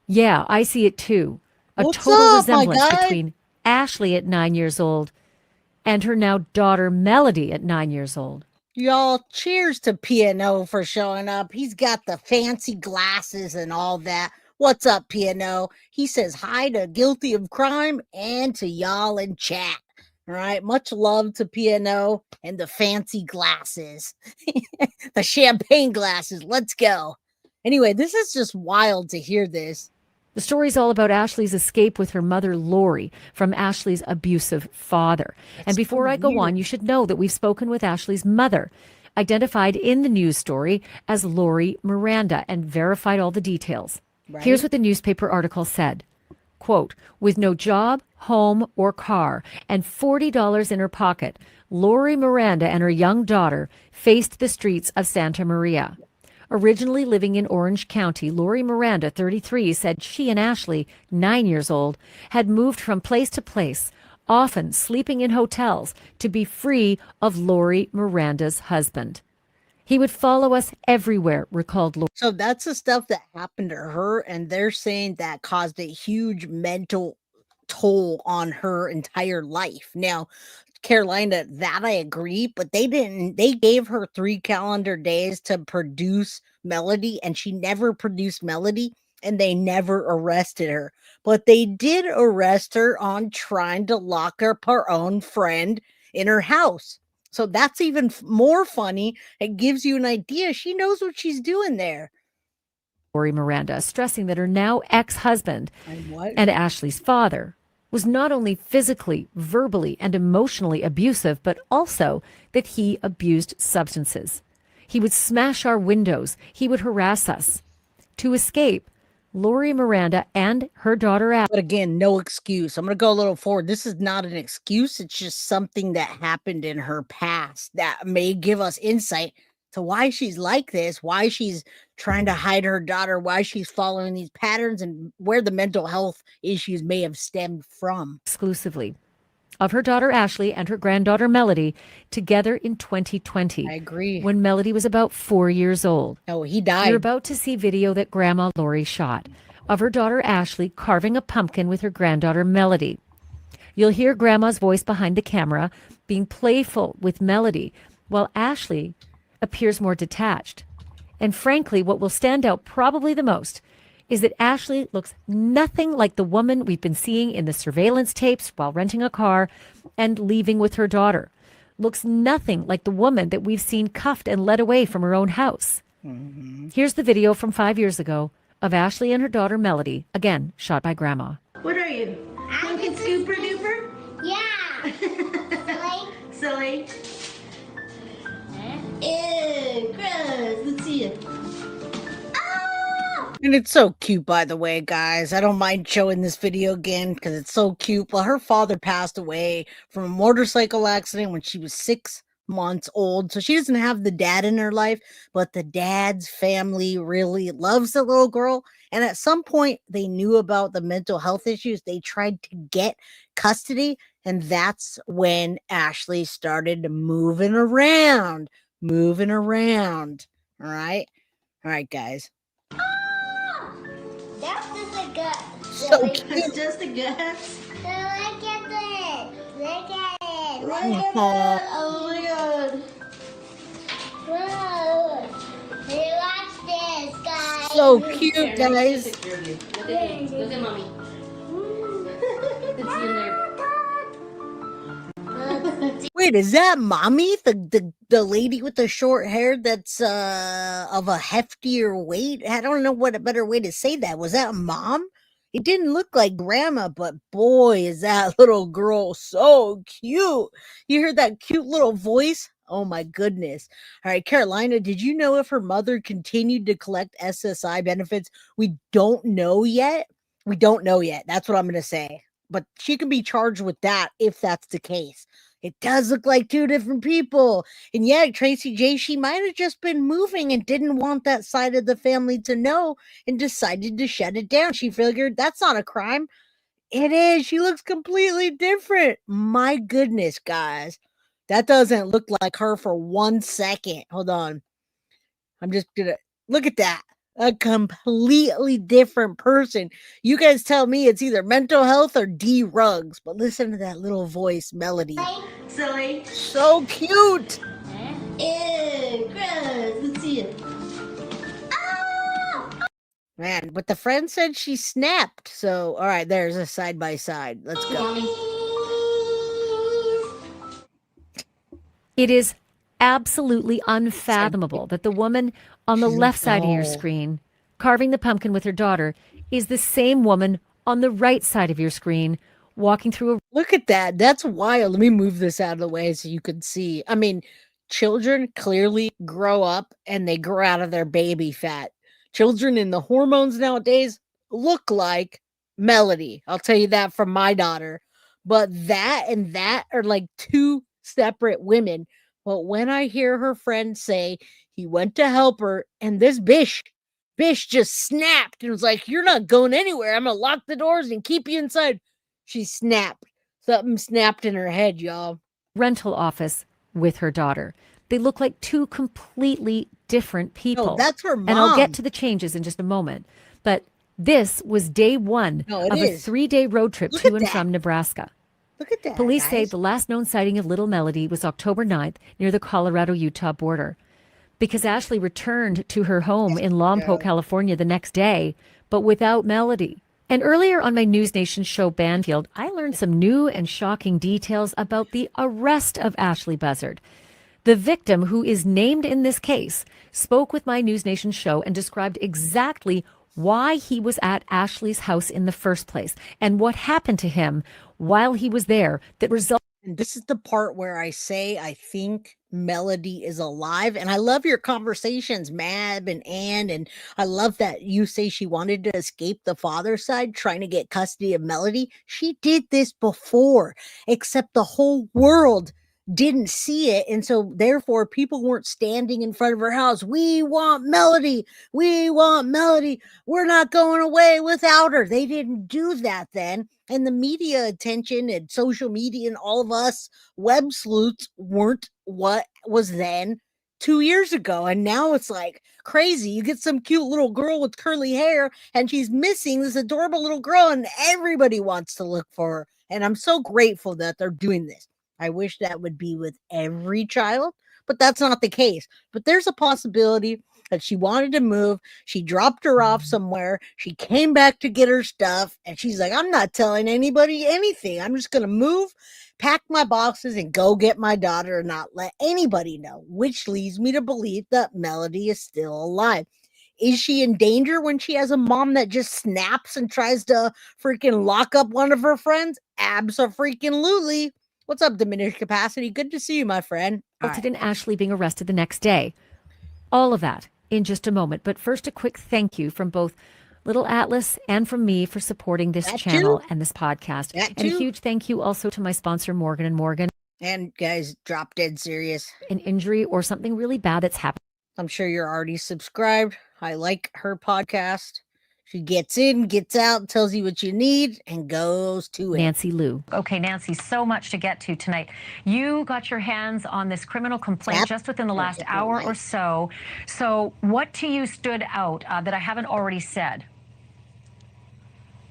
Yeah, I see it too. A What's total up, my resemblance guy? between Ashlee at 9 years old and her now daughter Melodee at 9 years old. Y'all, cheers to P&O for showing up. He's got the fancy glasses and all that. What's up, P&O? He says hi to Guilty of Crime and to y'all in chat. All right, much love to P&O and the fancy glasses. The champagne glasses. Let's go. Anyway, this is just wild to hear this. The story's all about Ashlee's escape with her mother, Lori, from Ashlee's abusive father. And before I go on, you should know that we've spoken with Ashlee's mother, identified in the news story as Lori Miranda, and verified all the details. Right. Here's what the newspaper article said. Quote, "With no job, home, or car, and $40 in her pocket, Lori Miranda and her young daughter faced the streets of Santa Maria. Originally living in Orange County, Lori Miranda, 33, said she and Ashlee, 9 years old, had moved from place to place, often sleeping in hotels, to be free of Lori Miranda's husband. He would follow us everywhere," recalled Lori. So that's the stuff that happened to her, and they're saying that caused a huge mental toll on her entire life. Now, Carolina, that I agree, but they gave her 3 calendar days to produce Melodee, and she never produced Melodee, and they never arrested her. But they did arrest her on trying to lock up her own friend in her house. So that's even more funny. It gives you an idea. She knows what she's doing there. Lori Miranda, stressing that her now ex-husband And Ashlee's father was not only physically, verbally, and emotionally abusive, but also that he abused substances. He would smash our windows. He would harass us. To escape, Lori Miranda and her daughter Ashlee. But again, no excuse. I'm going to go a little forward. This is not an excuse. It's just something that happened in her past that may give us insight to why she's like this, why she's trying to hide her daughter, why she's following these patterns, and where the mental health issues may have stemmed from. Exclusively of her daughter Ashlee and her granddaughter Melodee together in 2020. I agree. When Melodee was about 4 years old. Oh, he died. You're about to see video that Grandma Lori shot of her daughter Ashlee carving a pumpkin with her granddaughter Melodee. You'll hear Grandma's voice behind the camera being playful with Melodee, while Ashlee appears more detached. And frankly, what will stand out probably the most is that Ashlee looks nothing like the woman we've been seeing in the surveillance tapes while renting a car and leaving with her daughter. looks nothing like the woman that we've seen cuffed and led away from her own house. Here's the video from 5 years ago of Ashlee and her daughter Melodee, again shot by Grandma. What are you? Pumpkin super duper? Yeah. Silly. Ew, gross. Let's see it. And it's so cute, by the way, guys. I don't mind showing this video again because it's so cute. Well, her father passed away from a motorcycle accident when she was 6 months old. So she doesn't have the dad in her life, but the dad's family really loves the little girl. And at some point, they knew about the mental health issues. They tried to get custody. And that's when Ashlee started moving around. All right. All right, guys. That's just a gut. So cute. It's just a guess. Look at it. Look at it. Look at that. Oh my god. Whoa. Hey, watch this, guys. So cute, guys. Look at mommy. It's in there. Wait, is that mommy? The lady with the short hair that's of a heftier weight? I don't know what a better way to say that. Was that mom? It didn't look like grandma, but boy, is that little girl so cute. You heard that cute little voice? Oh my goodness. All right, Carolina, did you know if her mother continued to collect SSI benefits? We don't know yet. That's what I'm going to say. But she could be charged with that if that's the case. It does look like two different people. And yeah, Tracy J, she might have just been moving and didn't want that side of the family to know and decided to shut it down. She figured that's not a crime. It is. She looks completely different. My goodness, guys. That doesn't look like her for 1 second. Hold on. I'm just going to look at that. A completely different person. You guys tell me it's either mental health or D rugs, but listen to that little voice, Melodee. Silly. So cute. Ew, gross. Let's see it. Man, but the friend said she snapped. So, all right, there's a side by side. Let's go. Mommy. It is absolutely unfathomable that the woman on the left side of your screen carving the pumpkin with her daughter is the same woman on the right side of your screen walking through a... Look at that. That's wild. Let me move this out of the way so you can see. I mean, children clearly grow up and they grow out of their baby fat. Children in the hormones nowadays look like Melodee. I'll tell you that from my daughter. But that and that are like two separate women. But when I hear her friend say he went to help her and this bish just snapped and was like, you're not going anywhere. I'm going to lock the doors and keep you inside. She snapped. Something snapped in her head, y'all. Rental office with her daughter. They look like two completely different people. No, that's her mom. And I'll get to the changes in just a moment. But this was day one of a 3-day road trip to and from Nebraska. Look at that. Police say guys. the last known sighting of little Melodee was October 9th near the Colorado-Utah border. Because Ashlee returned to her home in Lompoc, California the next day, but without Melodee. And earlier on my News Nation show Banfield, I learned some new and shocking details about the arrest of Ashlee Buzzard. The victim, who is named in this case, spoke with my News Nation show and described exactly why he was at Ashlee's house in the first place and what happened to him while he was there that resulted. And this is the part where I say I think Melodee is alive. And I love your conversations, Mab and Ann. And I love that you say she wanted to escape the father's side, trying to get custody of Melodee. She did this before, except the whole world didn't see it. And so therefore people weren't standing in front of her house. We want Melodee. We want Melodee. We're not going away without her. They didn't do that then. And the media attention and social media and all of us web sleuths weren't what was then 2 years ago. And now it's like crazy. You get some cute little girl with curly hair and she's missing this adorable little girl and everybody wants to look for her. And I'm so grateful that they're doing this. I wish that would be with every child, but that's not the case. But there's a possibility that she wanted to move. She dropped her off somewhere. She came back to get her stuff, and she's like, I'm not telling anybody anything. I'm just going to move, pack my boxes, and go get my daughter and not let anybody know, which leads me to believe that Melodee is still alive. Is she in danger when she has a mom that just snaps and tries to freaking lock up one of her friends? Abso-freaking-lutely. What's up, diminished capacity? Good to see you, my friend. Resulted in Ashlee being arrested the next day. All of that in just a moment. But first, a quick thank you from both Little Atlas and from me for supporting this channel and this podcast. And a huge thank you also to my sponsor, Morgan & Morgan. And guys, drop dead serious. An injury or something really bad that's happened. I'm sure you're already subscribed. I like her podcast. She gets in, gets out, tells you what you need, and goes to it. Nancy Liu. Okay, Nancy, so much to get to tonight. You got your hands on this criminal complaint just within the last hour or so. So what to you stood out that I haven't already said?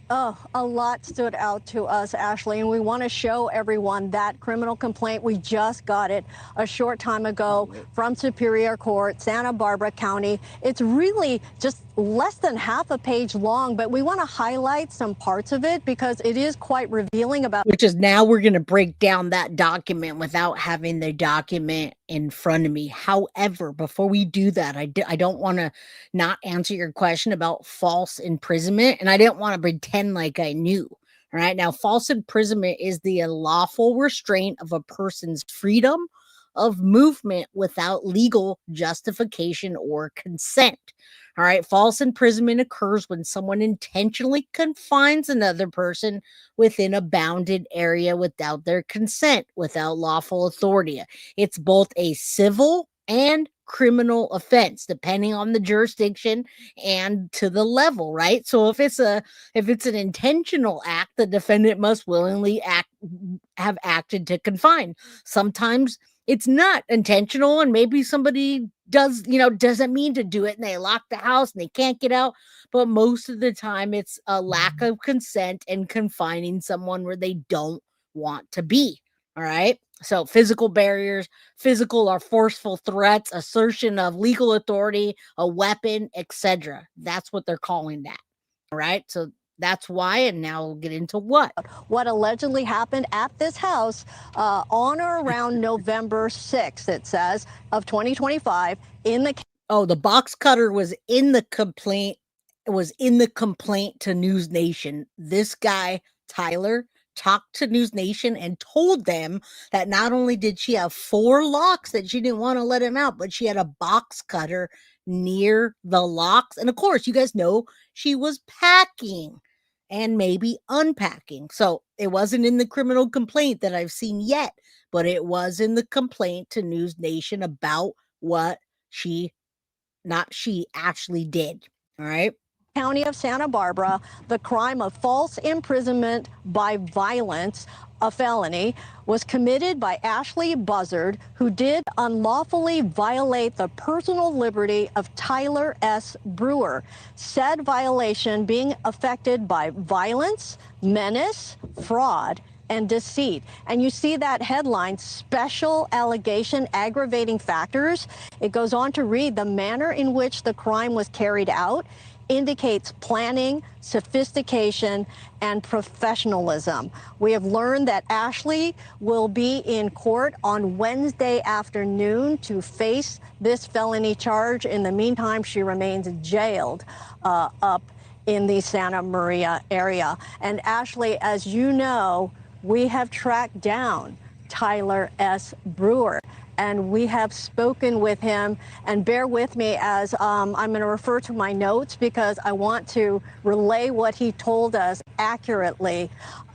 Oh, a lot stood out to us, Ashlee, and we want to show everyone that criminal complaint. We just got it a short time ago from Superior Court, Santa Barbara County. It's really just less than half a page long, but we want to highlight some parts of it because it is quite revealing about. Which is now we're going to break down that document without having the document in front of me. However, before we do that, I don't want to not answer your question about false imprisonment, and I didn't want to pretend like I knew. All right. Now, false imprisonment is the unlawful restraint of a person's freedom of movement without legal justification or consent. All right. False imprisonment occurs when someone intentionally confines another person within a bounded area without their consent, without lawful authority. It's both a civil and criminal offense, depending on the jurisdiction and to the level, right? So if it's an intentional act, the defendant must willingly have acted to confine. Sometimes it's not intentional, and maybe somebody doesn't mean to do it, and they lock the house and they can't get out. But most of the time, it's a lack of consent and confining someone where they don't want to be. All right. So physical barriers, physical or forceful threats, assertion of legal authority, a weapon, etc. That's what they're calling that. All right. So that's why. And now we'll get into what allegedly happened at this house on or around November 6th, it says, of 2025 in the. Oh, the box cutter was in the complaint. It was in the complaint to News Nation. This guy, Tyler, talked to News Nation and told them that not only did she have 4 locks that she didn't want to let him out, but she had a box cutter near the locks. And of course, you guys know she was packing and maybe unpacking. So it wasn't in the criminal complaint that I've seen yet, but it was in the complaint to News Nation about what Ashlee did. All right. County of Santa Barbara, the crime of false imprisonment by violence, a felony, was committed by Ashlee Buzzard, who did unlawfully violate the personal liberty of Tyler S. Brewer. Said violation being affected by violence, menace, fraud, and deceit. And you see that headline, special allegation, aggravating factors. It goes on to read, the manner in which the crime was carried out indicates planning, sophistication, and professionalism. We have learned that Ashlee will be in court on Wednesday afternoon to face this felony charge. In the meantime, she remains jailed up in the Santa Maria area. And Ashlee, as you know, we have tracked down Tyler S. Brewer, and we have spoken with him. And bear with me as I'm going to refer to my notes because I want to relay what he told us accurately.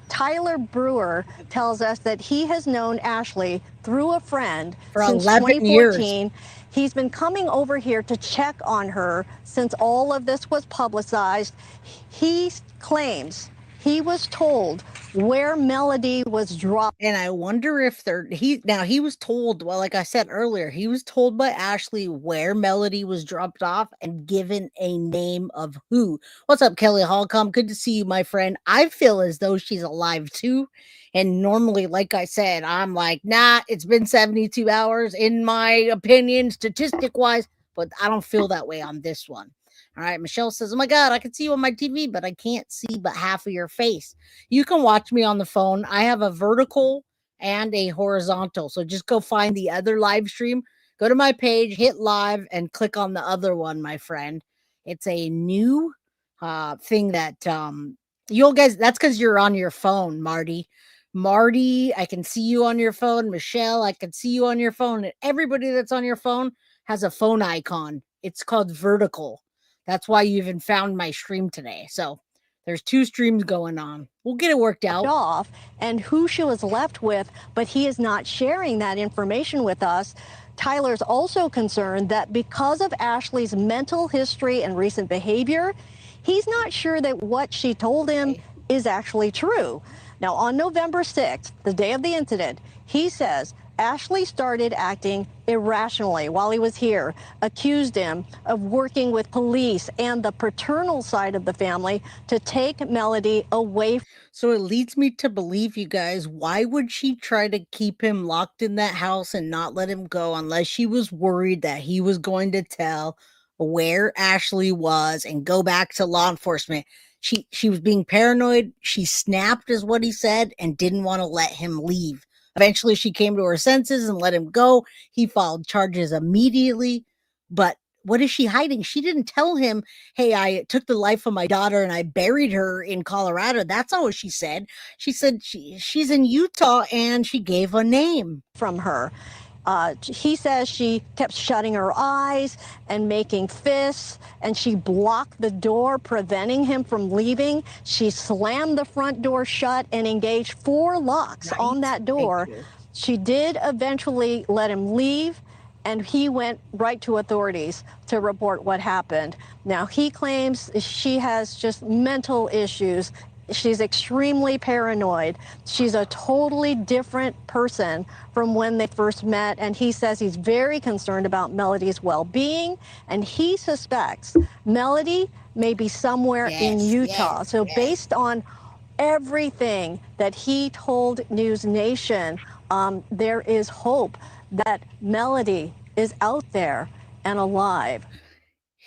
Tyler Brewer tells us that he has known Ashlee through a friend for since 11 2014. years. He's been coming over here to check on her since all of this was publicized. He claims he was told where Melodee was dropped. And I wonder if he was told, well, like I said earlier, he was told by Ashlee where Melodee was dropped off and given a name of who. What's up, Kelly Holcomb? Good to see you, my friend. I feel as though she's alive too. And normally, like I said, I'm like, nah, it's been 72 hours in my opinion, statistic wise. but I don't feel that way on this one. All right. Michelle says, "Oh my God, I can see you on my TV, but I can't see but half of your face." You can watch me on the phone. I have a vertical and a horizontal. So just go find the other live stream. Go to my page, hit live, and click on the other one, my friend. It's a new thing that you'll guys. That's because you're on your phone, Marty. Marty, I can see you on your phone. Michelle, I can see you on your phone. And everybody that's on your phone has a phone icon. It's called vertical. That's why you even found my stream today. So there's 2 streams going on. We'll get it worked out. Off and who she was left with, but he is not sharing that information with us. Tyler's also concerned that because of Ashlee's mental history and recent behavior, he's not sure that what she told him is actually true. Now, on November 6th, the day of the incident, he says Ashlee started acting irrationally while he was here, accused him of working with police and the paternal side of the family to take Melodee away. So it leads me to believe, you guys, why would she try to keep him locked in that house and not let him go unless she was worried that he was going to tell where Ashlee was and go back to law enforcement? She was being paranoid. She snapped, is what he said, and didn't want to let him leave. Eventually, she came to her senses and let him go. He filed charges immediately. But what is she hiding? She didn't tell him, "Hey, I took the life of my daughter and I buried her in Colorado." That's not what she said. She said she's in Utah and she gave a name from her. He says she kept shutting her eyes and making fists, and she blocked the door, preventing him from leaving. She slammed the front door shut and engaged 4 locks on that door. She did eventually let him leave, and he went right to authorities to report what happened. Now, he claims she has just mental issues. She's extremely paranoid. She's a totally different person from when they first met, and he says he's very concerned about Melodee's well-being, and he suspects Melodee may be somewhere in Utah. So based on everything that he told News Nation, there is hope that Melodee is out there and alive.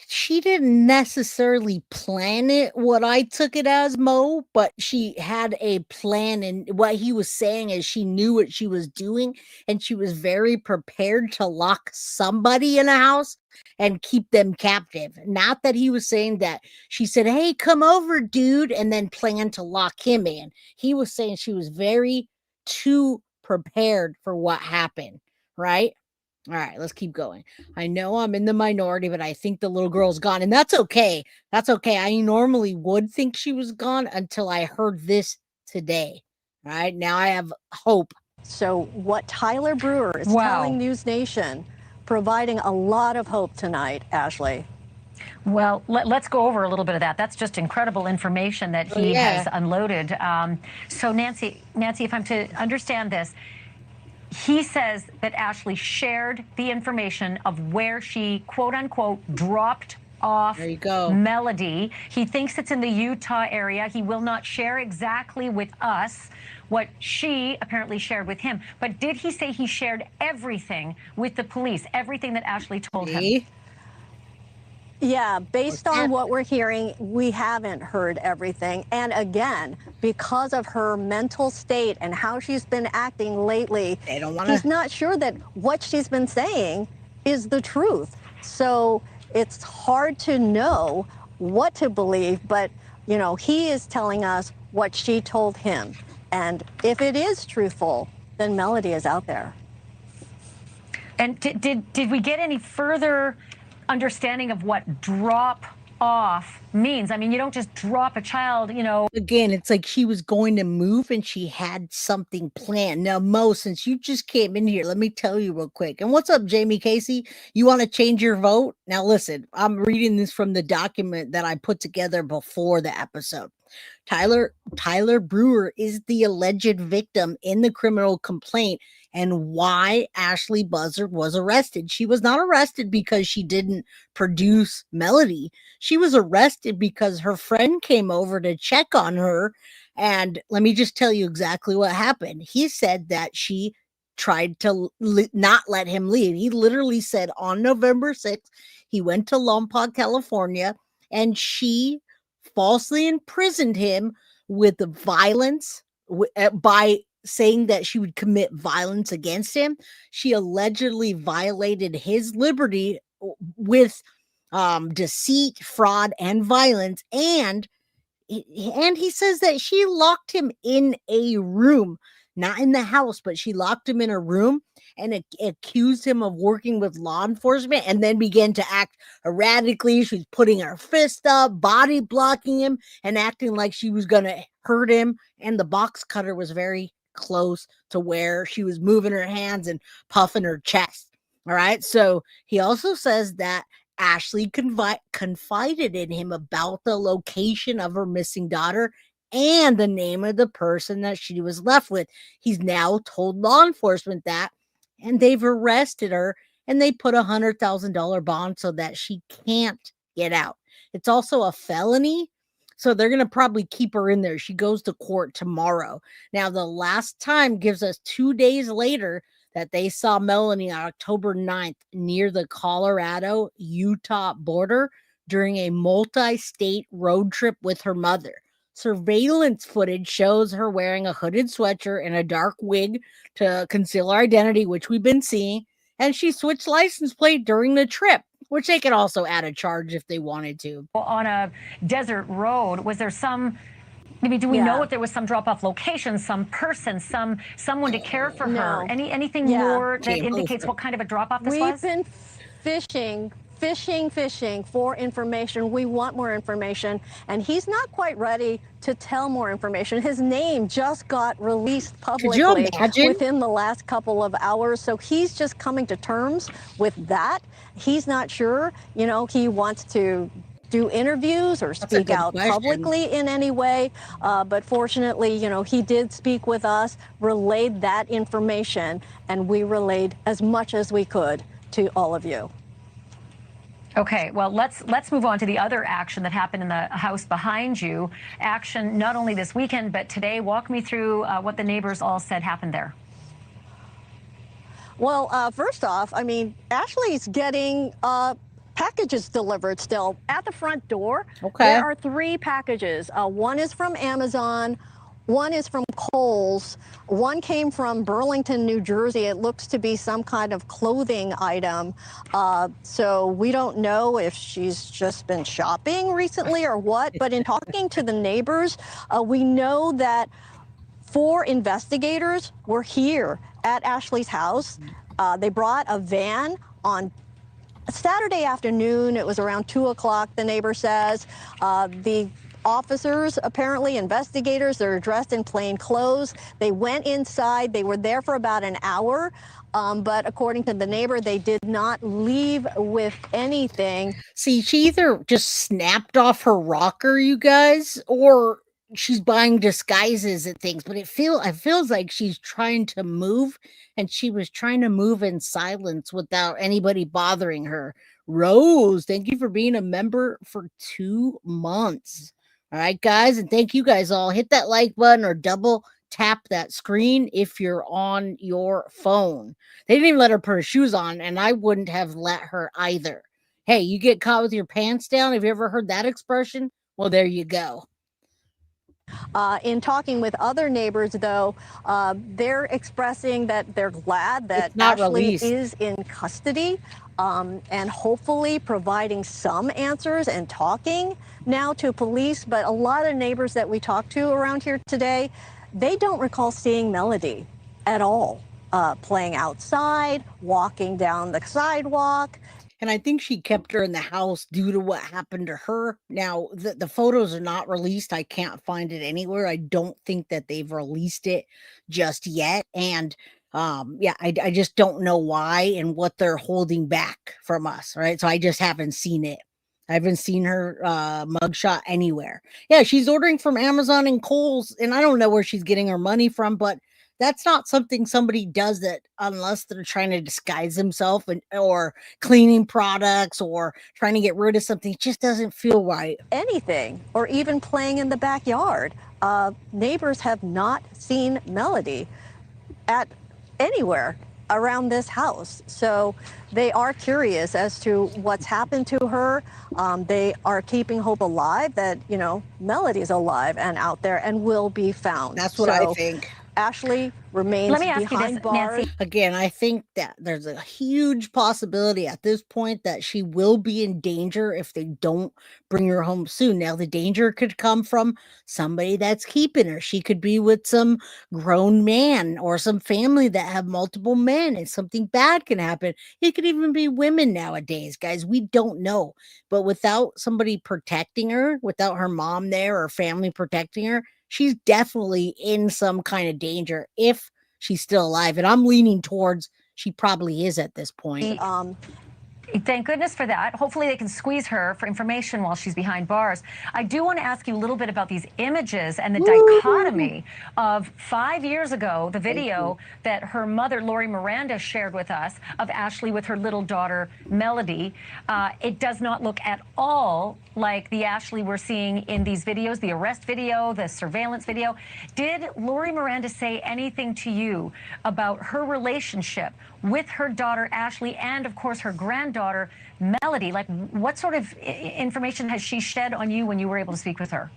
She didn't necessarily plan it, what I took it as, Mo, but she had a plan, and what he was saying is she knew what she was doing, and she was very prepared to lock somebody in a house and keep them captive. Not that he was saying that she said, "Hey, come over, dude," and then planned to lock him in. He was saying she was very too prepared for what happened, right? All right, let's keep going. I know I'm in the minority, but I think the little girl's gone, and that's okay. That's okay. I normally would think she was gone until I heard this today. All right, now I have hope. So what Tyler Brewer is telling News Nation, providing a lot of hope tonight, Ashlee. Well, let's go over a little bit of that. That's just incredible information that he has unloaded. So Nancy, if I'm to understand this, he says that Ashlee shared the information of where she, quote unquote, dropped off Melodee. He thinks it's in the Utah area. He will not share exactly with us what she apparently shared with him. But did he say he shared everything with the police, everything that Ashlee told him? Yeah, based on what we're hearing, we haven't heard everything. And again, because of her mental state and how she's been acting lately, he's not sure that what she's been saying is the truth. So it's hard to know what to believe, but, you know, he is telling us what she told him. And if it is truthful, then Melodee is out there. And did we get any further understanding of what drop off means? I mean, you don't just drop a child, you know. Again, it's like she was going to move and she had something planned. Now, Mo, since you just came in here, let me tell you real quick. And what's up, Jamie Casey? You want to change your vote? Now, listen, I'm reading this from the document that I put together before the episode. Tyler Brewer is the alleged victim in the criminal complaint, and why Ashlee Buzzard was arrested. She was not arrested because she didn't produce Melodee. She was arrested because her friend came over to check on her. And let me just tell you exactly what happened. He said that she tried to not let him leave. He literally said on November 6th, he went to Lompoc, California, and she falsely imprisoned him with violence by saying that she would commit violence against him. She allegedly violated his liberty with deceit, fraud, and violence. And he says that she locked him in a room, not in the house, but she locked him in a room and accused him of working with law enforcement, and then began to act erratically. She's putting her fist up, body blocking him, and acting like she was going to hurt him. And the box cutter was very close to where she was moving her hands and puffing her chest. All right. So he also says that Ashlee confided in him about the location of her missing daughter and the name of the person that she was left with. He's now told law enforcement that, and they've arrested her, and they put $100,000 bond so that she can't get out. It's also a felony, so they're going to probably keep her in there. She goes to court tomorrow. Now, the last time gives us 2 days later that they saw Melanie on October 9th near the Colorado-Utah border during a multi-state road trip with her mother. Surveillance footage shows her wearing a hooded sweatshirt and a dark wig to conceal her identity, which we've been seeing, and she switched license plate during the trip, which they could also add a charge if they wanted to. On a desert road, was there some... Maybe do we know if there was some drop-off location, some person, someone to care for her? Anything more that indicates what kind of a drop-off this was? We've been fishing for information. We want more information, and he's not quite ready to tell more information. His name just got released publicly within the last couple of hours, so he's just coming to terms with that. He's not sure, he wants to do interviews or speak out publicly in any way. But fortunately, he did speak with us, relayed that information, and we relayed as much as we could to all of you. Okay, well, let's move on to the other action that happened in the house behind you. Action not only this weekend, but today. Walk me through what the neighbors all said happened there. Well, first off, Ashlee's getting packages delivered still at the front door. Okay. There are 3 packages. One is from Amazon, one is from Kohl's, one came from Burlington, New Jersey. It looks to be some kind of clothing item. So we don't know if she's just been shopping recently or what, but in talking to the neighbors, we know that 4 investigators were here at Ashlee's house. They brought a van on Saturday afternoon. It was around 2 o'clock, the neighbor says. The officers, apparently investigators, they're dressed in plain clothes. They went inside. They were there for about an hour. But according to the neighbor, they did not leave with anything. See, she either just snapped off her rocker, you guys, or she's buying disguises and things, but it feels like she's trying to move, and she was trying to move in silence without anybody bothering her. Rose, thank you for being a member for 2 months. All right, guys, and thank you guys all. Hit that like button or double tap that screen if you're on your phone. They didn't even let her put her shoes on, and I wouldn't have let her either. Hey, you get caught with your pants down? Have you ever heard that expression? Well, there you go. In talking with other neighbors, though, they're expressing that they're glad that Ashlee is in custody, and hopefully providing some answers and talking now to police. But a lot of neighbors that we talked to around here today, they don't recall seeing Melodee at all, playing outside, walking down the sidewalk. And I think she kept her in the house due to what happened to her. Now, the photos are not released. I can't find it anywhere. I don't think that they've released it just yet. And I just don't know why and what they're holding back from us, right? So I just haven't seen it. I haven't seen her mugshot anywhere. Yeah, she's ordering from Amazon and Kohl's, and I don't know where she's getting her money from, but that's not something somebody does that unless they're trying to disguise themselves or cleaning products or trying to get rid of something. It just doesn't feel right. Anything, or even playing in the backyard. Neighbors have not seen Melodee. At anywhere around this house. So they are curious as to what's happened to her. They are keeping hope alive that, you know, Melodee's alive and out there and will be found. That's what I think. Ashlee remains Let me ask you behind this, bars. Nancy. Again, I think that there's a huge possibility at this point that she will be in danger if they don't bring her home soon. Now, the danger could come from somebody that's keeping her. She could be with some grown man or some family that have multiple men, and something bad can happen. It could even be women nowadays, guys. We don't know. But without somebody protecting her, without her mom there or family protecting her, she's definitely in some kind of danger if she's still alive. And I'm leaning towards she probably is at this point. Thank goodness for that. Hopefully they can squeeze her for information while she's behind bars. I do want to ask you a little bit about these images and the dichotomy of 5 years ago, the video that her mother, Lori Miranda, shared with us of Ashlee with her little daughter, Melodee. It does not look at all like the Ashlee we're seeing in these videos, the arrest video, the surveillance video. Did Lori Miranda say anything to you about her relationship with her daughter, Ashlee, and of course her granddaughter, Melodee? Like, what sort of information has she shed on you when you were able to speak with her?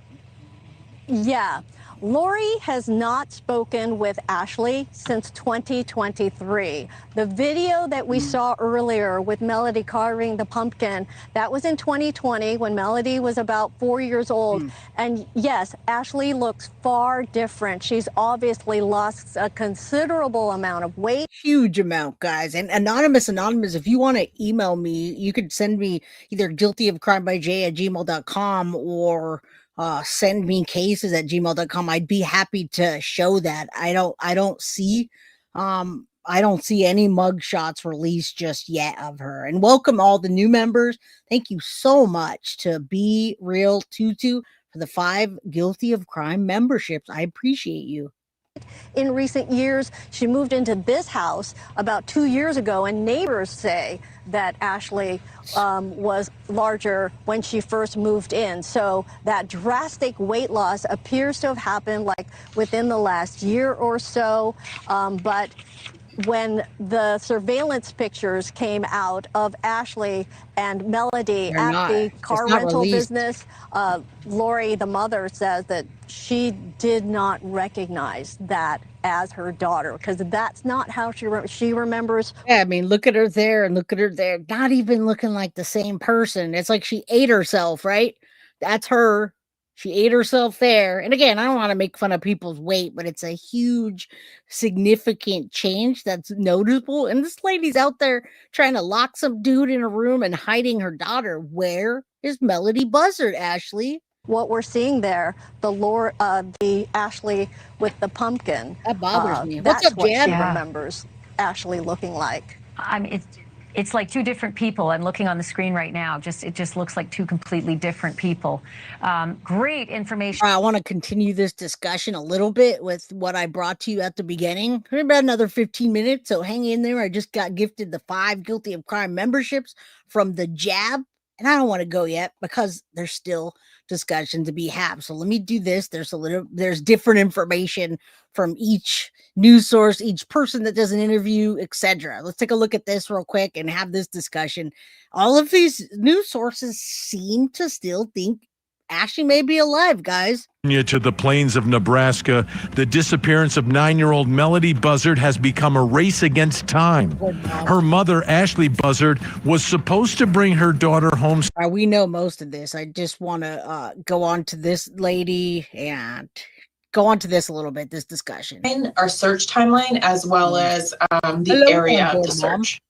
Yeah. Lori has not spoken with Ashlee since 2023. The video that we saw earlier with Melodee carving the pumpkin, that was in 2020 when Melodee was about 4 years old. And yes, Ashlee looks far different. She's obviously lost a considerable amount of weight. Huge amount, guys. And anonymous, if you want to email me, you could send me either guiltyofcrimebyj@gmail.com or send me cases at gmail.com. I'd be happy to show that. I don't see any mug shots released just yet of her. And welcome all the new members. Thank you so much to Be Real Tutu for the 5 Guilty of Crime memberships. I appreciate you. In recent years, she moved into this house about 2 years ago, and neighbors say that Ashlee was larger when she first moved in. So that drastic weight loss appears to have happened like within the last year or so. But when the surveillance pictures came out of Ashlee and Melodee at the car rental business, Lori, the mother, says that she did not recognize that as her daughter, because that's not how she remembers. Yeah, I mean, look at her there and look at her there. Not even looking like the same person. It's like she ate herself, right? That's her. She ate herself there. And again, I don't want to make fun of people's weight, but it's a huge, significant change that's noticeable. And this lady's out there trying to lock some dude in a room and hiding her daughter. Where is Melodee Buzzard, Ashlee? What we're seeing there, the Ashlee with the pumpkin. That bothers me. That's What's up, what Jan? she remembers Ashlee looking like. I mean, it's like two different people. I'm looking on the screen right now. It just looks like two completely different people. Great information. I want to continue this discussion a little bit with what I brought to you at the beginning. For about another 15 minutes, so hang in there. I just got gifted the 5 Guilty of Crime memberships from the Jab, and I don't want to go yet because there's still discussion to be had. So let me do this. There's different information from each news source, each person that does an interview, etc. Let's take a look at this real quick and have this discussion. All of these news sources seem to still think Ashlee may be alive, guys. To the plains of Nebraska, the disappearance of 9-year-old Melodee Buzzard has become a race against time. Her mother, Ashlee Buzzard, was supposed to bring her daughter home. We know most of this. I just want to go on to this lady and go on to this a little bit, this discussion. Our search timeline as well as the area of the search.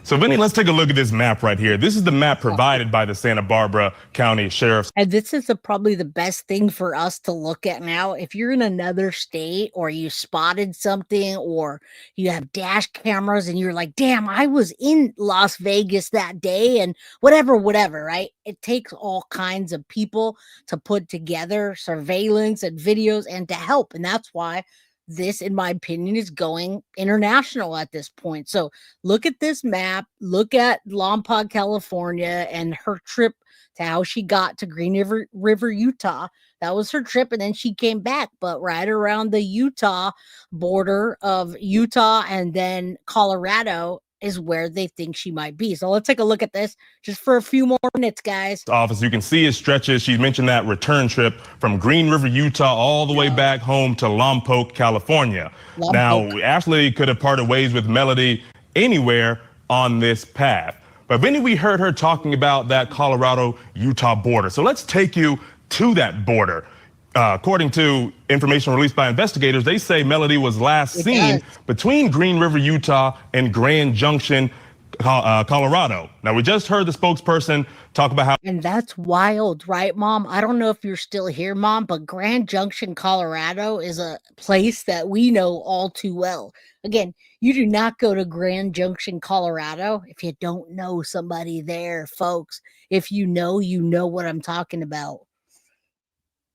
So, Vinny, let's take a look at this map right here. This is the map provided by the Santa Barbara County Sheriff's. And this is probably the best thing for us to look at now. If you're in another state or you spotted something or you have dash cameras and you're like, damn, I was in Las Vegas that day and whatever, right? It takes all kinds of people to put together surveillance and videos and to help. And that's why this, in my opinion, is going international at this point. So look at this map, look at Lompoc, California, and her trip to how she got to Green River, Utah. That was her trip, and then she came back. But right around the Utah border of Utah and then Colorado is where they think she might be. So let's take a look at this just for a few more minutes, guys. Office, you can see it stretches. She mentioned that return trip from Green River, Utah, all the way back home to Lompoc, California. Now, Ashlee could have parted ways with Melodee anywhere on this path. But Vinny, we heard her talking about that Colorado-Utah border. So let's take you to that border. According to information released by investigators, they say Melodee was last seen between Green River, Utah and Grand Junction, Colorado. Now, we just heard the spokesperson talk about how... And that's wild, right, Mom? I don't know if you're still here, Mom, but Grand Junction, Colorado is a place that we know all too well. Again, you do not go to Grand Junction, Colorado if you don't know somebody there, folks. If you know what I'm talking about.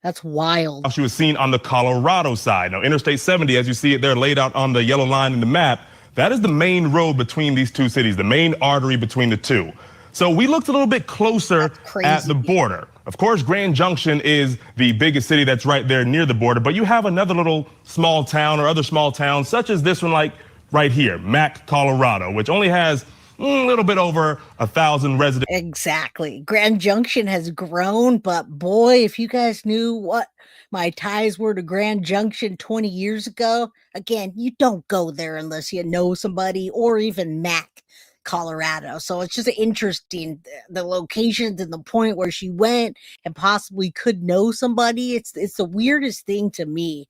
That's wild. She was seen on the Colorado side. Now, Interstate 70, as you see it there laid out on the yellow line in the map, that is the main road between these two cities, the main artery between the two. So we looked a little bit closer at the border. Of course, Grand Junction is the biggest city that's right there near the border, but you have another little small town or other small towns, such as this one, like right here, Mack, Colorado, which only has a little bit over 1,000 residents. Exactly. Grand Junction has grown, but boy, if you guys knew what my ties were to Grand Junction 20 years ago, again, you don't go there unless you know somebody, or even Mack, Colorado. So it's just interesting, the locations and the point where she went and possibly could know somebody. It's the weirdest thing to me.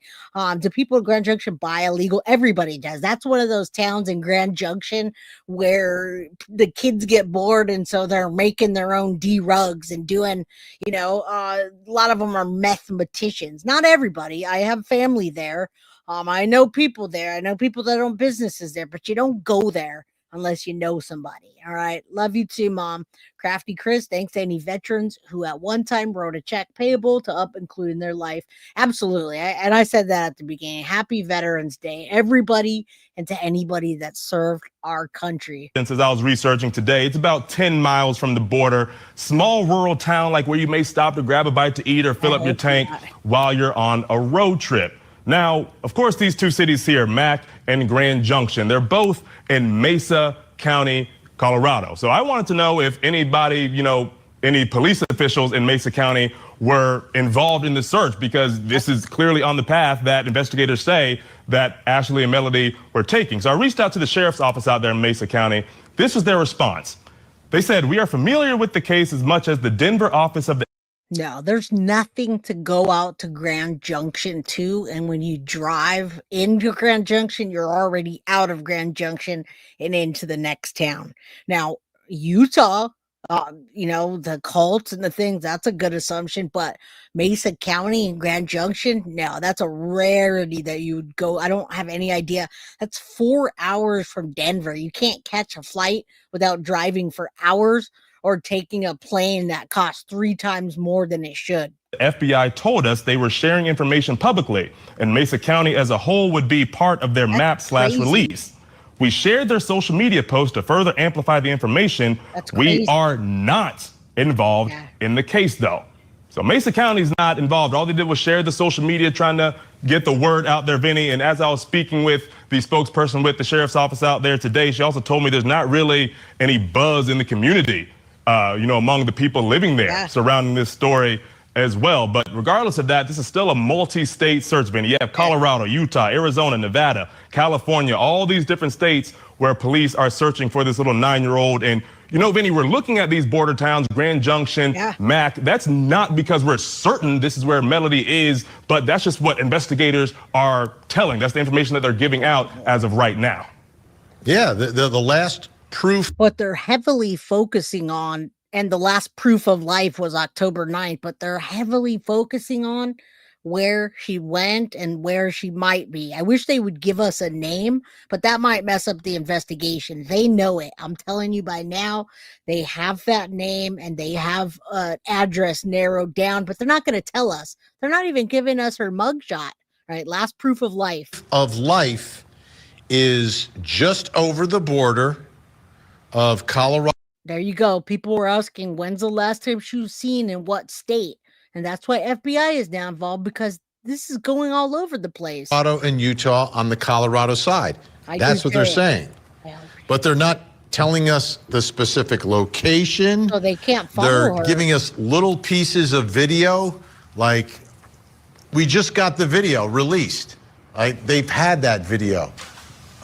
Do people in Grand Junction buy illegal? Everybody does. That's one of those towns in Grand Junction where the kids get bored, and so they're making their own D-rugs and doing, a lot of them are mathematicians. Not everybody. I have family there. I know people there. I know people that own businesses there, but you don't go there unless you know somebody. All right. Love you too, Mom. Crafty Chris, thanks to any veterans who at one time wrote a check payable to up including their life. Absolutely. I said that at the beginning. Happy Veterans Day, everybody, and to anybody that served our country. Since as I was researching today, it's about 10 miles from the border. Small rural town like where you may stop to grab a bite to eat or fill up your tank while you're on a road trip. Now, of course, these two cities here, Mack and Grand Junction, they're both in Mesa County, Colorado. So I wanted to know if anybody, any police officials in Mesa County were involved in the search, because this is clearly on the path that investigators say that Ashlee and Melodee were taking. So I reached out to the sheriff's office out there in Mesa County. This was their response. They said, "We are familiar with the case as much as the Denver office of the..." No, there's nothing to go out to Grand Junction to. And when you drive into Grand Junction, you're already out of Grand Junction and into the next town. Now, Utah, the cults and the things, that's a good assumption. But Mesa County and Grand Junction, no, that's a rarity that you would go. I don't have any idea. That's 4 hours from Denver. You can't catch a flight without driving for hours, or taking a plane that costs 3 times more than it should. The FBI told us they were sharing information publicly, and Mesa County as a whole would be part of their map/release. We shared their social media post to further amplify the information. We are not involved in the case, though. So Mesa County's not involved. All they did was share the social media, trying to get the word out there, Vinny. And as I was speaking with the spokesperson with the sheriff's office out there today, she also told me there's not really any buzz in the community, among the people living there surrounding this story as well. But regardless of that, this is still a multi-state search, Vinny. You have Colorado, Utah, Arizona, Nevada, California, all these different states where police are searching for this little 9-year-old. And, Vinny, we're looking at these border towns, Grand Junction, Mack. That's not because we're certain this is where Melodee is, but that's just what investigators are telling. That's the information that they're giving out as of right now. Yeah, the last proof. What they're heavily focusing on, and the last proof of life was October 9th, but they're heavily focusing on where she went and where she might be. I wish they would give us a name, but that might mess up the investigation. They know it. I'm telling you, by now, they have that name and they have an address narrowed down, but they're not going to tell us. They're not even giving us her mugshot, right? Last proof of life. Of life is just over the border of Colorado. There you go. People were asking, when's the last time she was seen in what state? And that's why FBI is now involved, because this is going all over the place. Colorado and Utah on the Colorado side. That's what they're saying. But they're not telling us the specific location. So they can't follow They're her. giving us little pieces of video. Like, we just got the video released. Right? They've had that video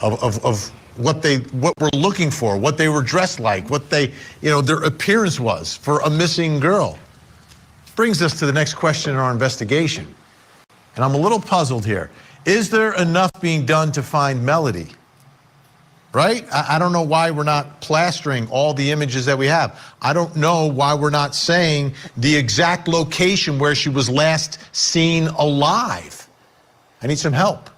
of what we're looking for, what they were dressed like, what they, their appearance was for a missing girl. Brings us to the next question in our investigation. And I'm a little puzzled here. Is there enough being done to find Melodee? Right? I don't know why we're not plastering all the images that we have. I don't know why we're not saying the exact location where she was last seen alive. I need some help.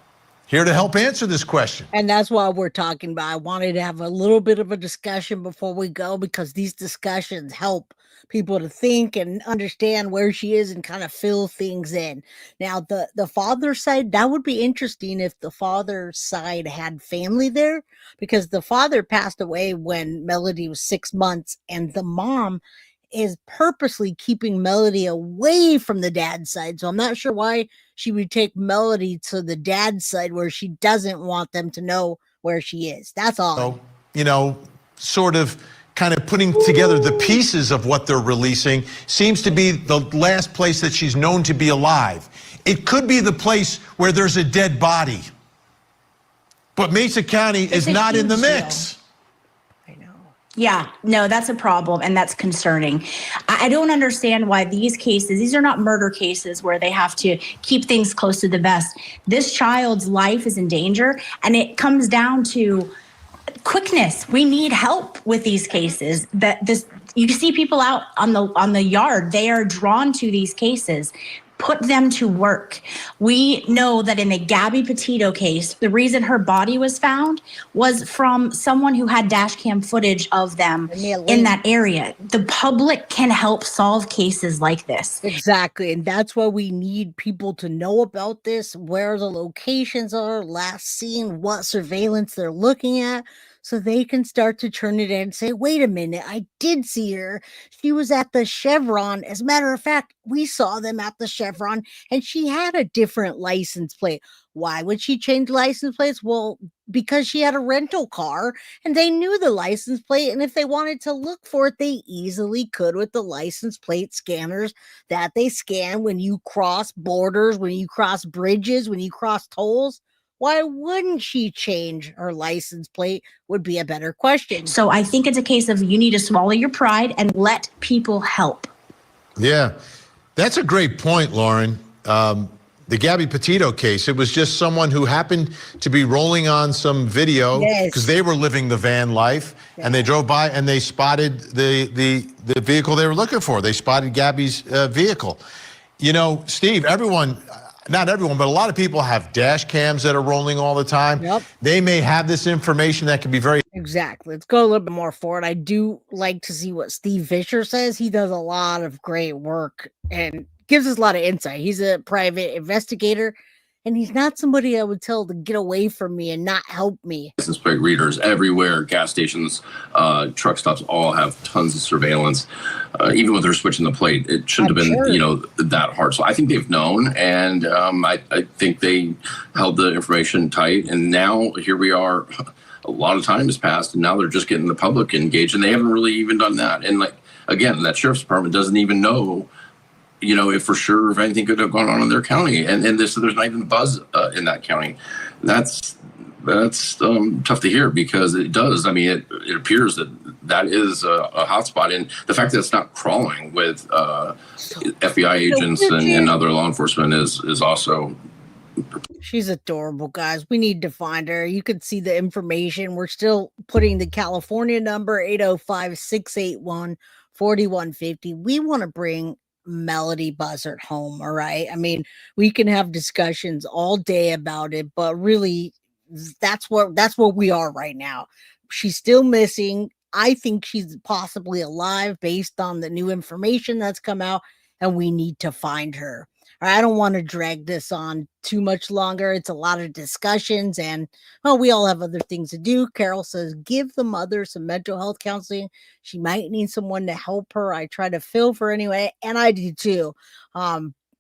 Here to help answer this question. And that's why we're talking about. I wanted to have a little bit of a discussion before we go, because these discussions help people to think and understand where she is and kind of fill things in. Now, the father's side, that would be interesting if the father's side had family there, because the father passed away when Melodee was 6 months, and the mom is purposely keeping Melodee away from the dad's side. So I'm not sure why she would take Melodee to the dad's side where she doesn't want them to know where she is. That's all. So, sort of kind of putting together the pieces of what they're releasing seems to be the last place that she's known to be alive. It could be the place where there's a dead body. But Mesa County is not in the mix. Yeah, no, that's a problem, and that's concerning. I don't understand why these are not murder cases where they have to keep things close to the vest. This child's life is in danger, and it comes down to quickness. We need help with these cases. You see people out on the yard, they are drawn to these cases. Put them to work. We know that in the Gabby Petito case, the reason her body was found was from someone who had dash cam footage of them in that area. The public can help solve cases like this. Exactly. And that's why we need people to know about this, where the locations are, last seen, what surveillance they're looking at, so they can start to turn it in and say, wait a minute, I did see her. She was at the Chevron. As a matter of fact, we saw them at the Chevron, and she had a different license plate. Why would she change license plates? Well, because she had a rental car, and they knew the license plate, and if they wanted to look for it, they easily could with the license plate scanners that they scan when you cross borders, when you cross bridges, when you cross tolls. Why wouldn't she change her license plate would be a better question. So I think it's a case of you need to swallow your pride and let people help. Yeah, that's a great point, Lauren. The Gabby Petito case, it was just someone who happened to be rolling on some video because they were living the van life, and they drove by and they spotted the vehicle they were looking for. They spotted Gabby's vehicle. Steve, not everyone, but a lot of people have dash cams that are rolling all the time. Yep. They may have this information that can be very... Exactly. Let's go a little bit more forward. I do like to see what Steve Fisher says. He does a lot of great work and gives us a lot of insight. He's a private investigator, and he's not somebody I would tell to get away from me and not help me. License plate readers everywhere, gas stations, truck stops all have tons of surveillance. Even when they're switching the plate, it shouldn't have been, that hard. So I think they've known, and I think they held the information tight. And now here we are. A lot of time has passed, and now they're just getting the public engaged, and they haven't really even done that. And again, that sheriff's department doesn't even know, if for sure if anything could have gone on in their county, and there's not even a buzz in that county. That's tough to hear, because it does. I mean, it appears that is a hotspot, and the fact that it's not crawling with FBI agents and other law enforcement is also. She's adorable, guys. We need to find her. You can see the information. We're still putting the California number 805-681-4150. We want to bring Melodee Buzzard home. All right. I mean, we can have discussions all day about it, but really that's where we are right now. She's still missing. I think she's possibly alive based on the new information that's come out, and we need to find her. I don't want to drag this on too much longer. It's a lot of discussions and, well, we all have other things to do. Carol says, give the mother some mental health counseling. She might need someone to help her. I try to fill for anyway, and I do too.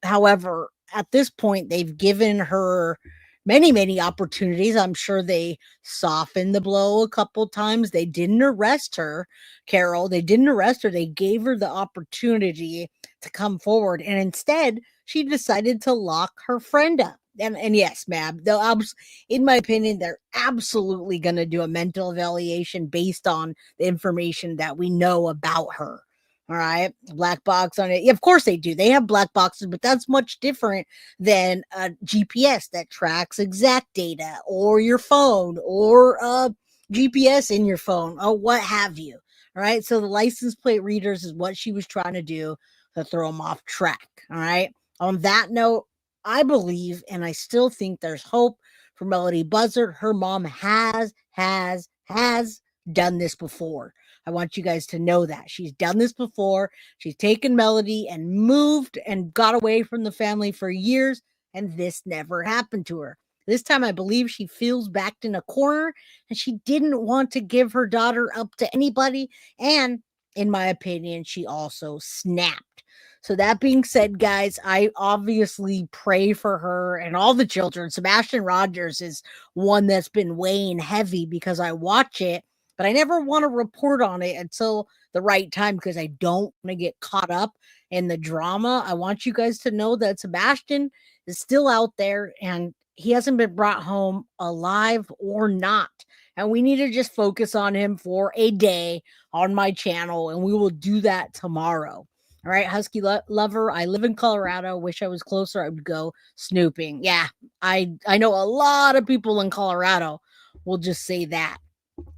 However, at this point, they've given her many opportunities. I'm sure they softened the blow a couple times. They didn't arrest her, Carol. They didn't arrest her. They gave her the opportunity to come forward, and instead she decided to lock her friend up. And yes, Mab, in my opinion, they're absolutely going to do a mental evaluation based on the information that we know about her. All right. Black box on it. Yeah, of course they do. They have black boxes, but that's much different than a GPS that tracks exact data or your phone or GPS in your phone or what have you. All right. So the license plate readers is what she was trying to do to throw them off track. All right. On that note, I believe, and I still think there's hope for Melodee Buzzard. Her mom has done this before. I want you guys to know that. She's done this before. She's taken Melodee and moved and got away from the family for years, and this never happened to her. This time, I believe she feels backed in a corner, and she didn't want to give her daughter up to anybody, and in my opinion, she also snapped. So that being said, guys, I obviously pray for her and all the children. Sebastian Rogers is one that's been weighing heavy because I watch it, but I never want to report on it until the right time because I don't want to get caught up in the drama. I want you guys to know that Sebastian is still out there and he hasn't been brought home alive or not. And we need to just focus on him for a day on my channel, and we will do that tomorrow. All right, Husky Lover, I live in Colorado. Wish I was closer. I would go snooping. Yeah, I know a lot of people in Colorado will just say that.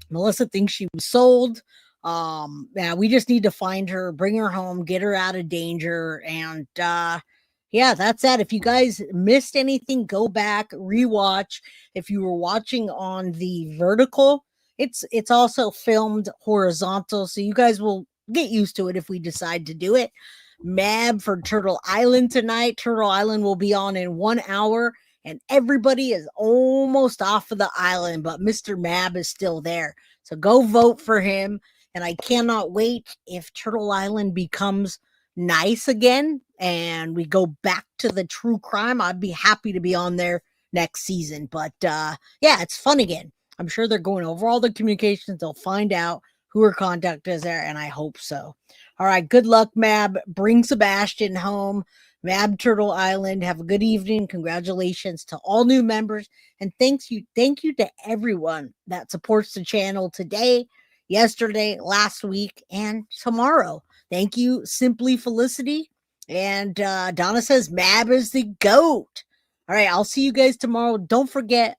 Melissa thinks she was sold. Yeah, we just need to find her, bring her home, get her out of danger. And yeah, that's that. If you guys missed anything, go back, rewatch. If you were watching on the vertical, it's also filmed horizontal. So you guys will get used to it if we decide to do it. Mab for Turtle Island tonight. Turtle Island will be on in 1 hour, and everybody is almost off of the island, but Mr. Mab is still there. So go vote for him. And I cannot wait if Turtle Island becomes nice again and we go back to the true crime. I'd be happy to be on there next season. But yeah, it's fun again. I'm sure they're going over all the communications. They'll find out who her contact is there, and I hope so. All right, good luck, Mab. Bring Sebastian home. Mab Turtle Island. Have a good evening. Congratulations to all new members. And thank you to everyone that supports the channel today, yesterday, last week, and tomorrow. Thank you, Simply Felicity. And Donna says Mab is the GOAT. All right, I'll see you guys tomorrow. Don't forget,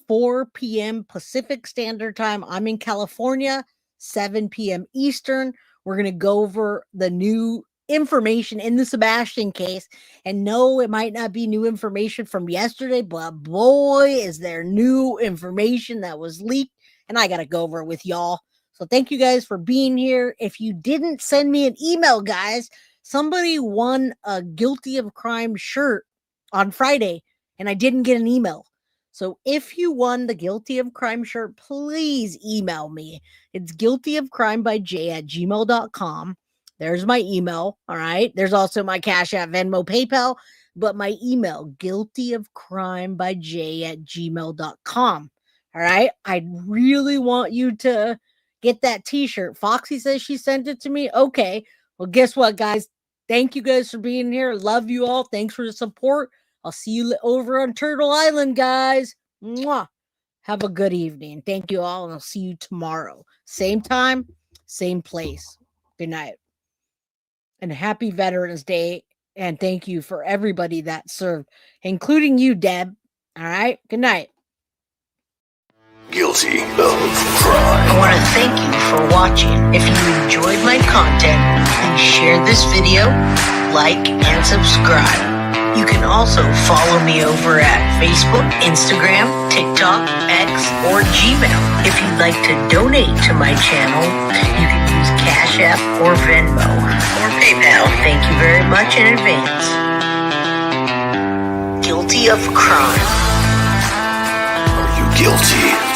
4 p.m. Pacific Standard Time. I'm in California, 7 p.m. Eastern. We're going to go over the new information in the Sebastian case. And no, it might not be new information from yesterday, but boy, is there new information that was leaked. And I got to go over it with y'all. So thank you guys for being here. If you didn't send me an email, guys, somebody won a Guilty of Crime shirt on Friday, and I didn't get an email. So if you won the Guilty of Crime shirt, please email me. It's guiltyofcrimebyj@gmail.com. There's my email. All right. There's also my Cash App, Venmo, PayPal, but my email, guiltyofcrimebyj@gmail.com. All right. I really want you to get that t-shirt. Foxy says she sent it to me. Okay. Well, guess what, guys? Thank you guys for being here. Love you all. Thanks for the support. I'll see you over on Turtle Island, guys. Mwah. Have a good evening. Thank you all, and I'll see you tomorrow. Same time, same place. Good night. And happy Veterans Day. And thank you for everybody that served, including you, Deb. All right. Good night. Guilty of Crime. I want to thank you for watching. If you enjoyed my content, please share this video, like, and subscribe. You can also follow me over at Facebook, Instagram, TikTok, X, or Gmail. If you'd like to donate to my channel, you can use Cash App or Venmo or PayPal. Thank you very much in advance. guilty of crime? Are you guilty?